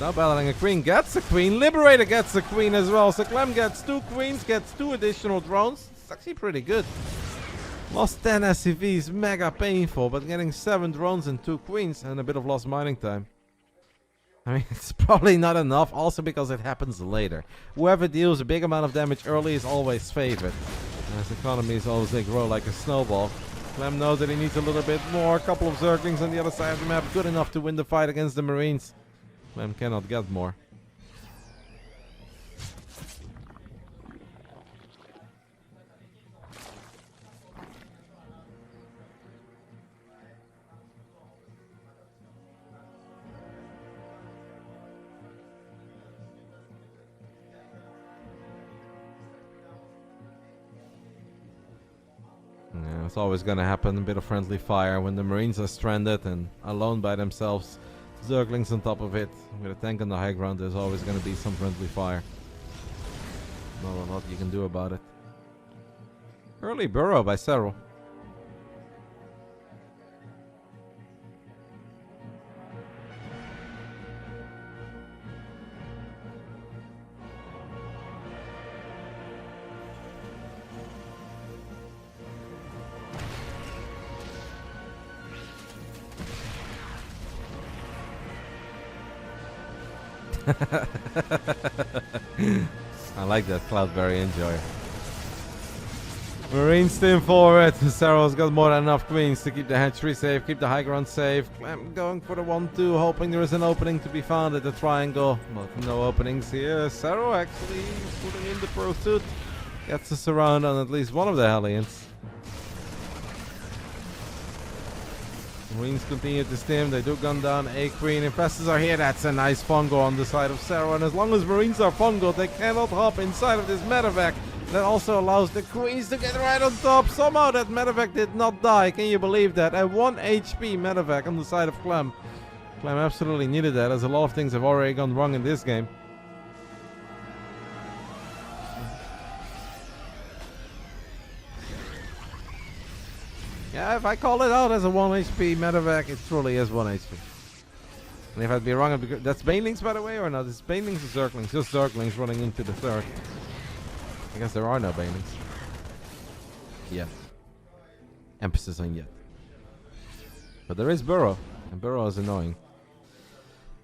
Now battling a queen, gets a queen. Liberator gets a queen as well. So Clem gets 2 queens, gets 2 additional drones. It's actually pretty good. Lost 10 SCVs, mega painful, but getting 7 drones and 2 queens and a bit of lost mining time. I mean, it's probably not enough, also because it happens later. Whoever deals a big amount of damage early is always favored, as economies always they grow like a snowball. Clem knows that he needs a little bit more. A couple of Zerglings on the other side of the map, good enough to win the fight against the Marines. Clem cannot get more. Yeah, it's always going to happen, a bit of friendly fire when the Marines are stranded and alone by themselves. Zerglings on top of it. With a tank on the high ground, there's always going to be some friendly fire. Not a lot you can do about it. Early burrow by Serral. I like that Cloudberry enjoy. Marines team forward. Serral's got more than enough queens to keep the hatchery safe, keep the high ground safe. Clem going for the 1-2, hoping there is an opening to be found at the triangle. But no openings here. Serral actually putting in the pursuit. Gets us around on at least one of the Hellions. Marines continue to stim. They do gun down a queen. Infestors are here. That's a nice fungo on the side of Serral. And as long as Marines are fungo, they cannot hop inside of this medevac. That also allows the queens to get right on top. Somehow that medevac did not die. Can you believe that? A 1 HP medevac on the side of Clem. Clem absolutely needed that, as a lot of things have already gone wrong in this game. Yeah, if I call it out as a 1 HP medevac, it truly is 1 HP. And if I'd be wrong, that's banelings, by the way, or not? It's banelings or zerglings? Just zerglings running into the third. I guess there are no banelings. Yet. Emphasis on yet. But there is Burrow, and Burrow is annoying.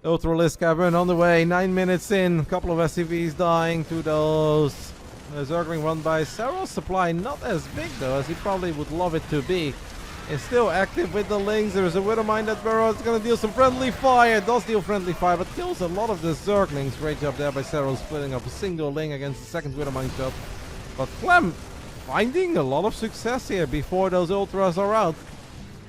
Ultralisk Cavern on the way, 9 minutes in. A couple of SCVs dying to those. Zergling run by Serral's supply, not as big though as he probably would love it to be. Is still active with the lings. There is a Widowmine that Burrow is going to deal some friendly fire. Does deal friendly fire, but kills a lot of the Zerglings. Great job there by Serral, splitting up a single ling against the second Widowmine shot. But Clem finding a lot of success here before those ultras are out.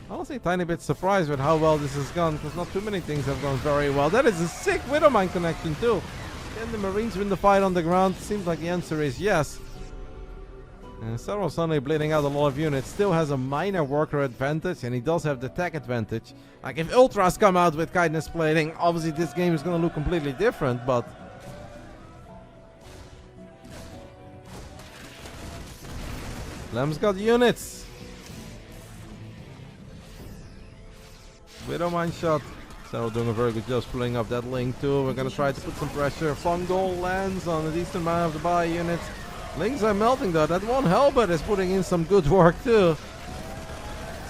Honestly, a tiny bit surprised with how well this has gone, because not too many things have gone very well. That is a sick Widowmine connection too. Can the Marines win the fight on the ground? Seems like the answer is yes. And Serral suddenly bleeding out a lot of units. Still has a minor worker advantage, and he does have the tech advantage. Like, if ultras come out with kindness plating, obviously this game is going to look completely different, but... Clem's got units. Widowmine shot. Serral doing a very good job splitting up that link too. We're going to try to put some pressure. Fungal lands on a decent amount of the buy units. Links are melting though. That one Hellbird is putting in some good work too.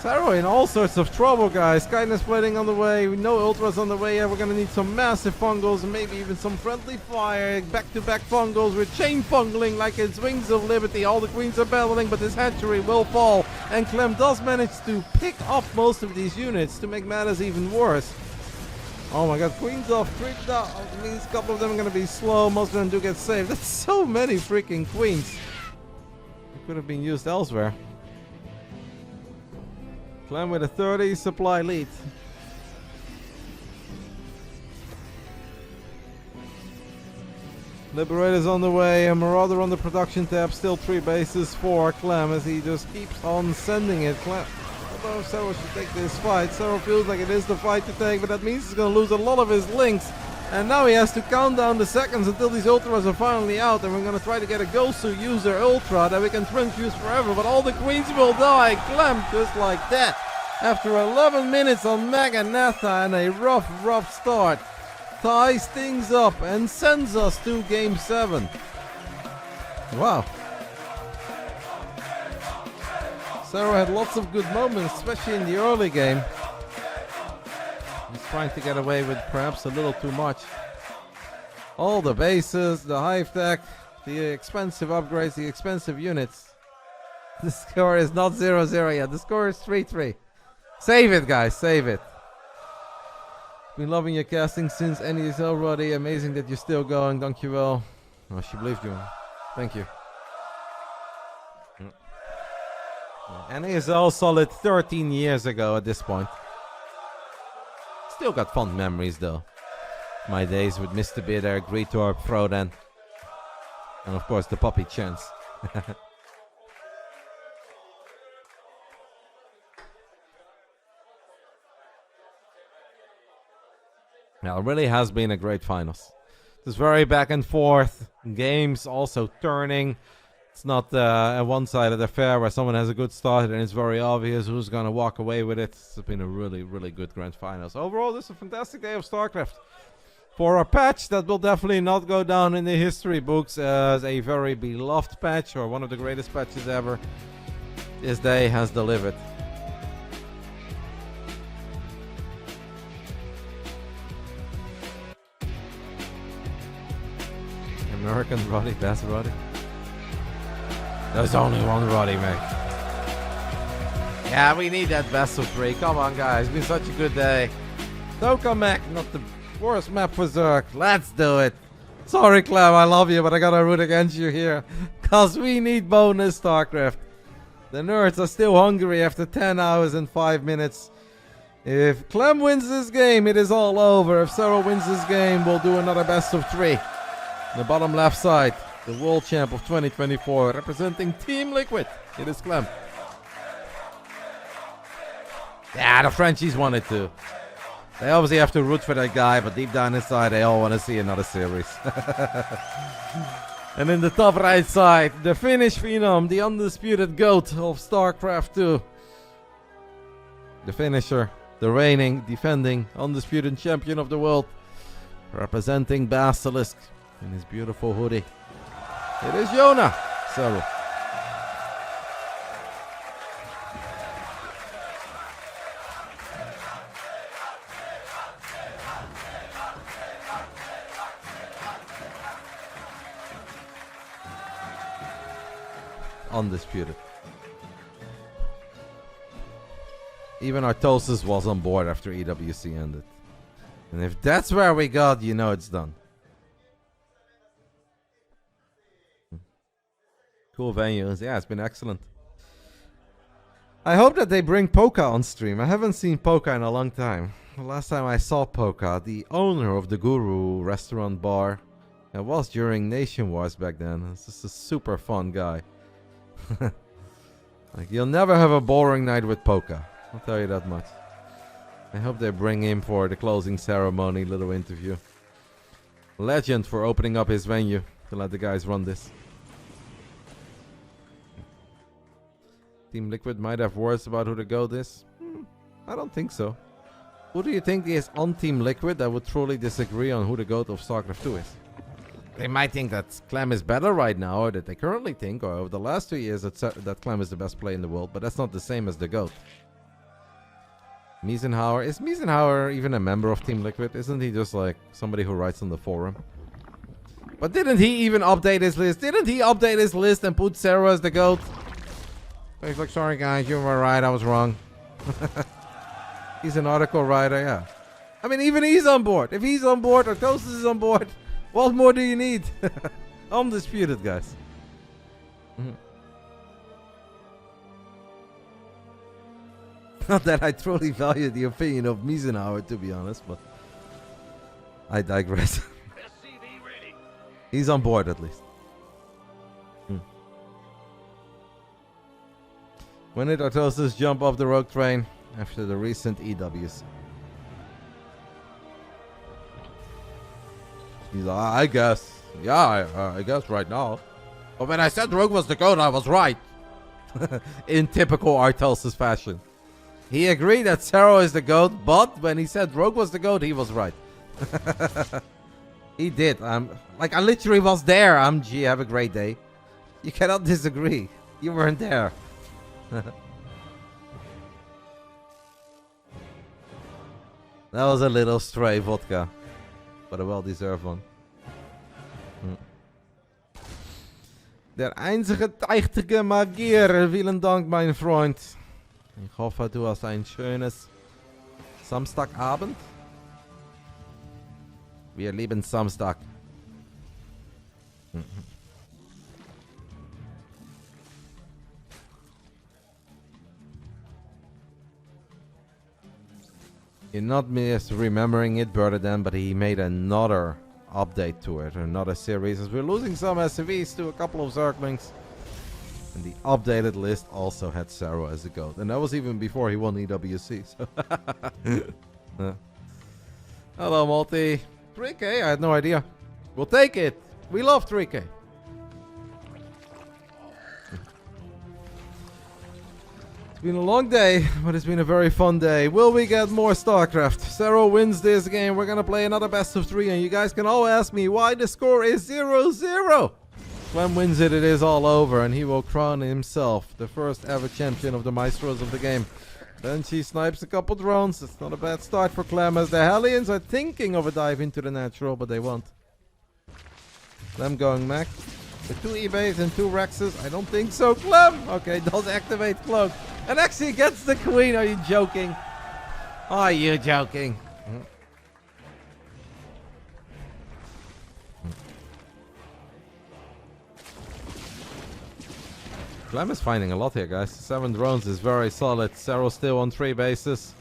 Serral in all sorts of trouble, guys. Kindness plating on the way. No ultras on the way yet. We're going to need some massive fungals and maybe even some friendly fire. Back-to-back fungals. We're chain fungling like it's Wings of Liberty. All the queens are battling, but this hatchery will fall. And Clem does manage to pick up most of these units to make matters even worse. Oh my god, queens off, creeped out. It means a couple of them are going to be slow. Most of them do get saved. That's so many freaking queens. They could have been used elsewhere. Clem with a 30 supply lead. Liberator's on the way. A Marauder on the production tab. Still 3 bases for Clem as he just keeps on sending it. Clem. Although Serral should take this fight. Serral feels like it is the fight to take, but that means he's going to lose a lot of his links. And now he has to count down the seconds until these ultras are finally out. And we're going to try to get a Gosu user ultra that we can transfuse forever. But all the queens will die. Clem just like that. After 11 minutes on Maganatha and a rough start. Ties things up and sends us to Game 7. Wow. Serral had lots of good moments, especially in the early game. He's trying to get away with perhaps a little too much. All the bases, the hive tech, the expensive upgrades, the expensive units. The score is not 0-0 yet. The score is 3-3. Save it, guys. Save it. Been loving your casting since NESL, Roddy. Amazing that you're still going. Dankjewel. Oh, she believed you. Thank you. NESL solid 13 years ago at this point. Still got fond memories though. My days with Mr. Bitter, Greetor, Frodan. And of course the puppy Chance. Now, it really has been a great finals. It's very back and forth. Games also turning. It's not a one-sided affair where someone has a good start and it's very obvious who's going to walk away with it. It's been a really, really good Grand Finals. Overall, this is a fantastic day of StarCraft. For a patch that will definitely not go down in the history books as a very beloved patch or one of the greatest patches ever, this day has delivered. American Roddy, that's Roddy. There's only one Roddy, mate. Yeah, we need that best of 3. Come on, guys. It's been such a good day. Don't come back. Not the worst map for Zerg. Let's do it. Sorry, Clem. I love you, but I gotta root against you here. Because we need bonus StarCraft. The nerds are still hungry after 10 hours and 5 minutes. If Clem wins this game, it is all over. If Serral wins this game, we'll do another best of 3. The bottom left side, the world champ of 2024, representing Team Liquid. It is Clem. Yeah, the Frenchies wanted to. They obviously have to root for that guy, but deep down inside, they all want to see another series. And in the top right side, the Finnish Phenom, the undisputed GOAT of StarCraft 2. The finisher, the reigning, defending, undisputed champion of the world, representing BASILISK in his beautiful hoodie. It is Yona Serral. Undisputed. Even Artosis was on board after EWC ended. And if that's where we got, you know it's done. Cool venues. Yeah, it's been excellent. I hope that they bring Poka on stream. I haven't seen Poka in a long time. The last time I saw Poka, the owner of the Guru restaurant bar, it was during Nation Wars back then. It's just a super fun guy. Like, you'll never have a boring night with Poka. I'll tell you that much. I hope they bring him for the closing ceremony, little interview. Legend for opening up his venue to let the guys run this. Team Liquid might have words about who the GOAT is. I don't think so. Who do you think is on Team Liquid that would truly disagree on who the GOAT of StarCraft 2 is? They might think that Clem is better right now, or that they currently think, or over the last 2 years, that Clem is the best player in the world, but that's not the same as the GOAT. Miesenhauer. Is Miesenhauer even a member of Team Liquid? Isn't he just like somebody who writes on the forum? But didn't he even update his list? Didn't he update his list and put Sarah as the GOAT? He's like, sorry guys, you were right, I was wrong. He's an article writer, yeah. I mean, even he's on board. If he's on board, or Toast is on board, what more do you need? Undisputed, guys. Not that I truly value the opinion of Miesenhauer, to be honest, but I digress. SCV ready. He's on board, at least. When did Artosis jump off the rogue train? After the recent EWs. He's like, I guess. Yeah, I guess right now. But when I said Rogue was the GOAT, I was right. In typical Artosis fashion. He agreed that Serral is the GOAT, but when he said Rogue was the GOAT, he was right. He did. Like, I literally was there. Gee, have a great day. You cannot disagree. You weren't there. That was a little stray vodka. But a well-deserved one. Der einzige teichtige Magier. Vielen Dank, mein Freund. Ich hoffe, du hast ein schönes Samstagabend. Wir lieben Samstag. You're not misremembering it, RotterdaM, but he made another update to it, another series, as we're losing some SCVs to a couple of Zerglings. And the updated list also had Serral as a GOAT. And that was even before he won EWC. So hello, Multi. 3K? I had no idea. We'll take it. We love 3K. It's been a long day, but it's been a very fun day. Will we get more StarCraft? Serral wins this game. We're going to play another best of 3. And you guys can all ask me why the score is 0-0. Clem wins it, it is all over, and he will crown himself the first ever champion of the Maestros of the game. Then she snipes a couple drones. It's not a bad start for Clem, as the Hellions are thinking of a dive into the natural, but they won't. Clem going mech. With 2 eBays and 2 Rexes? I don't think so. Clem! Okay, does activate cloak. And actually gets the queen. Are you joking? Are you joking? Clem is finding a lot here, guys. 7 drones is very solid. Serral still on 3 bases.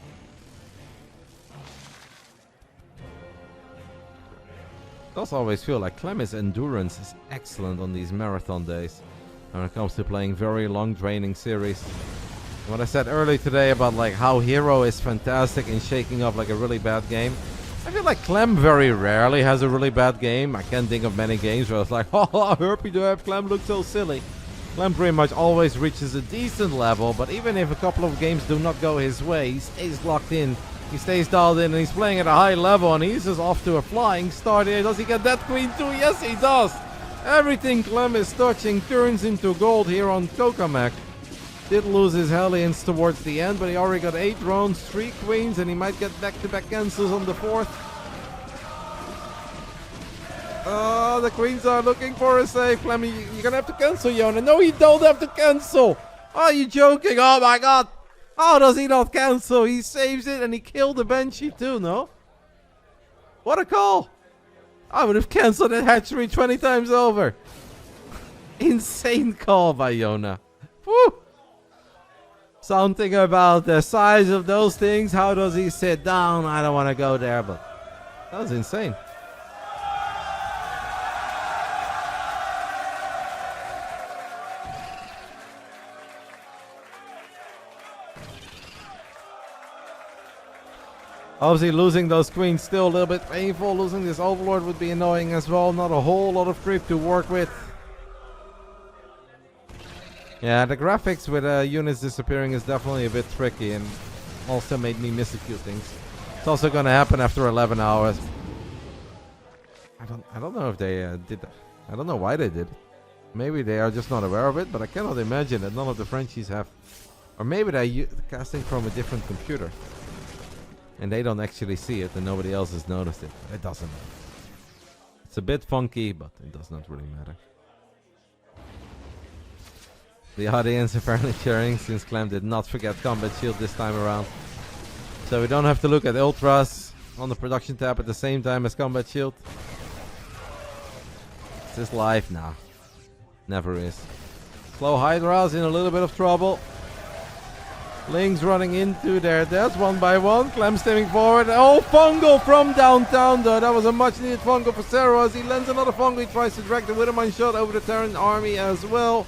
It does always feel like Clem's endurance is excellent on these marathon days when it comes to playing very long draining series. What I said earlier today about like how Hero is fantastic in shaking up like a really bad game. I feel like Clem very rarely has a really bad game. I can't think of many games where it's like, oh, happy to have Clem look so silly. Clem pretty much always reaches a decent level, but even if a couple of games do not go his way, he stays locked in. He stays dialed in and he's playing at a high level and he's just off to a flying start here. Does he get that queen too? Yes, he does. Everything Clem is touching turns into gold here on Kokamek. Did lose his Hellions towards the end, but he already got 8 drones, 3 queens, and he might get back-to-back cancels on the 4th. Oh, the queens are looking for a save. Clem, you're gonna have to cancel, Yona. No, you don't have to cancel. Are you joking? Oh my god. How does he not cancel? He saves it and he killed the Banshee too, no? What a call. I would have cancelled that hatchery 20 times over. Insane call by Yona. Woo! Something about the size of those things. How does he sit down? I don't want to go there, but that was insane. Obviously, losing those queens still a little bit painful. Losing this overlord would be annoying as well. Not a whole lot of creep to work with. Yeah, the graphics with units disappearing is definitely a bit tricky and also made me miss a few things. It's also going to happen after 11 hours. I don't know if they did that. I don't know why they did it. Maybe they are just not aware of it, but I cannot imagine that none of the Frenchies have. Or maybe they're casting from a different computer. And they don't actually see it and nobody else has noticed it. It doesn't matter. It's a bit funky, but it does not really matter. The audience apparently cheering since Clem did not forget combat shield this time around. So we don't have to look at ultras on the production tab at the same time as combat shield. Is this live? Nah. Never is. Slow Hydra's in a little bit of trouble. Lings running into their deaths one by one. Clem stepping forward. Oh, fungal from downtown though. That was a much needed fungal for Serral as he lands another fungal. He tries to drag the Widowmine shot over the Terran army as well.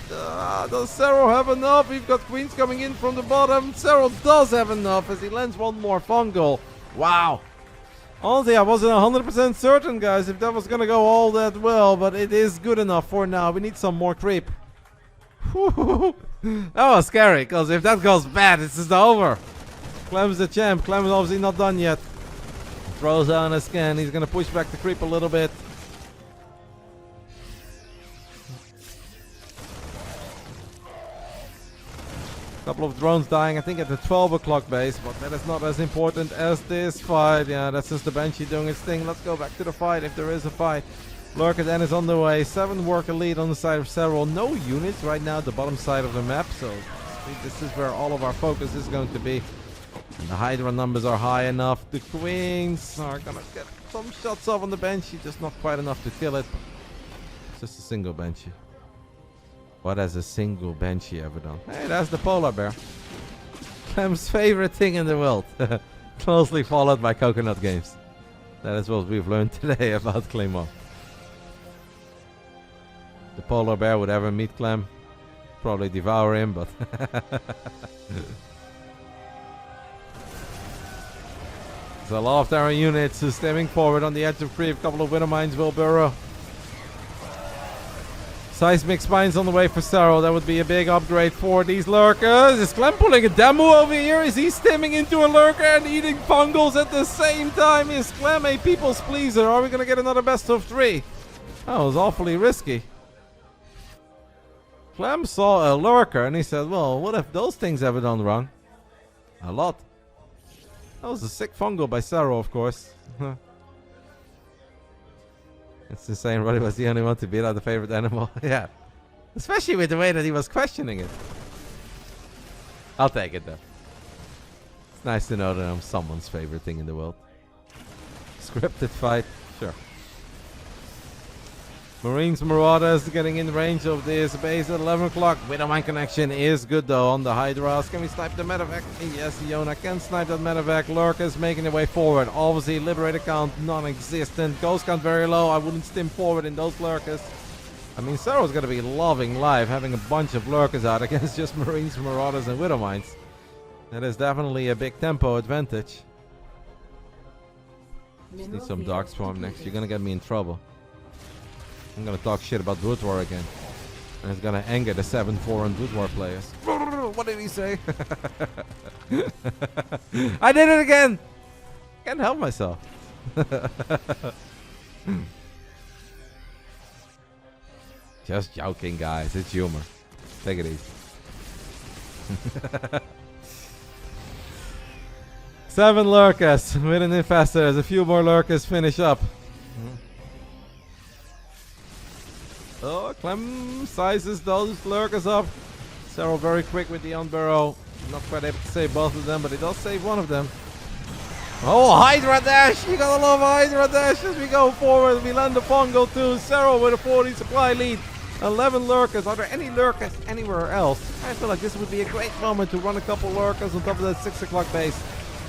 Does Serral have enough? We've got queens coming in from the bottom. Serral does have enough as he lands one more fungal. Wow. Honestly, I wasn't 100% certain, guys, if that was going to go all that well, but it is good enough for now. We need some more creep. That was scary, because if that goes bad, this is over. Clem's the champ. Clem is obviously not done yet. Throws on a scan. He's going to push back the creep a little bit. Couple of drones dying, I think, at the 12 o'clock base, but that is not as important as this fight. Yeah, that's just the Banshee doing its thing. Let's go back to the fight if there is a fight. Lurker then is on the way. 7 worker lead on the side of Serral. No units right now at the bottom side of the map, so this is where all of our focus is going to be. And the Hydra numbers are high enough. The Queens are gonna get some shots off on the Banshee, just not quite enough to kill it. It's just a single Banshee. What has a single Banshee ever done? Hey, that's the polar bear. Clem's favorite thing in the world. Closely followed by coconut games. That is what we've learned today about Clem. The polar bear would ever meet Clem. Probably devour him, but... There's a lot of Terran units stemming forward on the edge of creep. A couple of Widowmines will burrow. Seismic Spines on the way for Serral. That would be a big upgrade for these lurkers. Is Clem pulling a demo over here? Is he stemming into a lurker and eating fungals at the same time? Is Clem a people's pleaser? Are we going to get another best of 3? That was awfully risky. Clem saw a lurker and he said, well, what have those things ever done wrong? A lot. That was a sick fungal by Serral, of course. It's insane. Roddy was the only one to beat out the favorite animal. Yeah. Especially with the way that he was questioning it. I'll take it though. It's nice to know that I'm someone's favorite thing in the world. Scripted fight, sure. Marines Marauders getting in range of this base at 11 o'clock. Widowmine connection is good though on the Hydras. Can we snipe the medevac? Yes, Yona can snipe that medevac. Lurkers making their way forward. Obviously, Liberator count non-existent. Ghost count very low. I wouldn't stim forward in those Lurkers. I mean, Serral's going to be loving life having a bunch of Lurkers out against just Marines, Marauders, and Widowmines. That is definitely a big tempo advantage. Just need some Darkstorm next. You're going to get me in trouble. I'm going to talk shit about Brood War again. And it's going to anger the 7-4 on Brood War players. What did he say? I did it again! Can't help myself. Just joking, guys. It's humor. Take it easy. 7 Lurkers with an Infestor. There's a few more Lurkers finish up. Oh, Clem sizes those Lurkers up. Serral very quick with the unburrow. Not quite able to save both of them, but he does save one of them. Oh, Hydra Dash! You gotta love Hydra Dash as we go forward. We land the Fungal too. Serral with a 40 supply lead. 11 Lurkers. Are there any Lurkers anywhere else? I feel like this would be a great moment to run a couple Lurkers on top of that 6 o'clock base.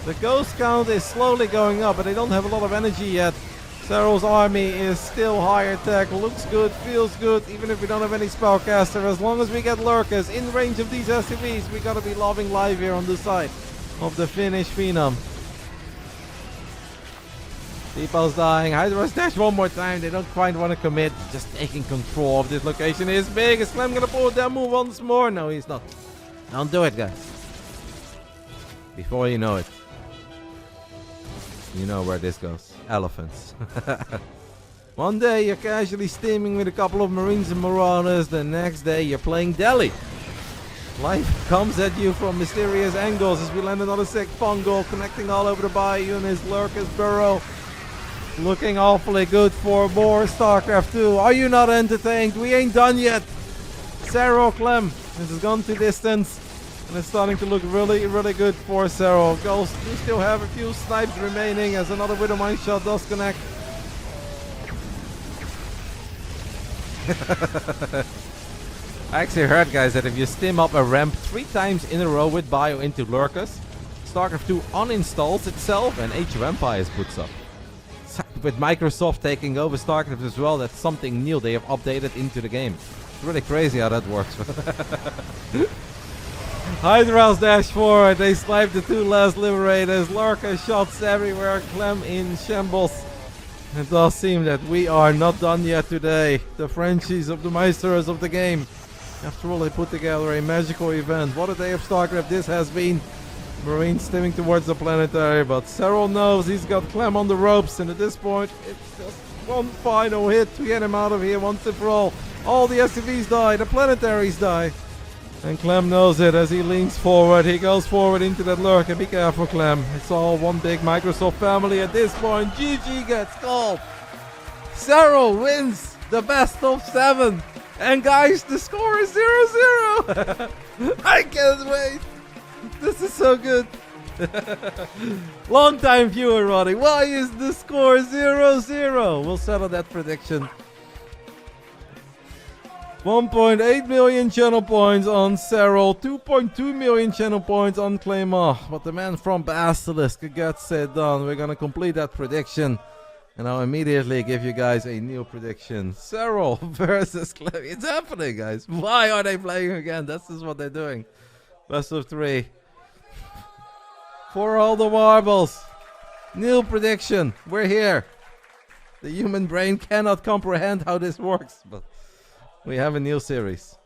The Ghost count is slowly going up, but they don't have a lot of energy yet. Serral's army is still higher tech. Looks good, feels good, even if we don't have any spellcaster. As long as we get Lurkers in range of these SCVs, we gotta be loving live here on the side of the Finnish Phenom. Depot's dying. Hydra's dash one more time. They don't quite want to commit. Just taking control of this location is big. Is Clem gonna pull that move once more? No, he's not. Don't do it, guys. Before you know it. You know where this goes. Elephants. One day you're casually steaming with a couple of Marines and Marauders. The next day you're playing Delhi. Life comes at you from mysterious angles as we land another sick fungal connecting all over the bayou and his Lurkers burrow. Looking awfully good for more StarCraft 2. Are you not entertained? We ain't done yet. Serral, Clem. This has gone to distance. And it's starting to look really, really good for Serral. Ghost, we still have a few snipes remaining as another Widowmine shot does connect. I actually heard, guys, that if you stim up a ramp 3 times in a row with bio into Lurkers, StarCraft 2 uninstalls itself and Age of Empires boots up. With Microsoft taking over StarCraft as well, that's something new they have updated into the game. It's really crazy how that works. Hydra's dash forward, they snipe the 2 last Liberators, Lurker shots everywhere, Clem in shambles. It does seem that we are not done yet today. The Frenchies of the Maestros of the game. After all, they put together a magical event. What a day of StarCraft this has been. Marines stimming towards the planetary, but Serral knows he's got Clem on the ropes, and at this point, it's just one final hit to get him out of here once and for all. All the SCVs die, the planetaries die. And Clem knows it as he leans forward. He goes forward into that lurk, and be careful, Clem. It's all one big Microsoft family at this point. GG gets called. Serral wins the best of 7. And guys, the score is 0-0. I can't wait. This is so good. Long time viewer, Roddy. Why is the score 0-0? We'll settle that prediction. 1.8 million channel points on Serral, 2.2 million channel points on Clem. But the man from BASILISK gets it done. We're gonna complete that prediction, and I'll immediately give you guys a new prediction. Serral versus Clem. It's happening, guys. Why are they playing again? This is what they're doing. Best of 3. For all the marbles. New prediction. We're here. The human brain cannot comprehend how this works, but we have a new series.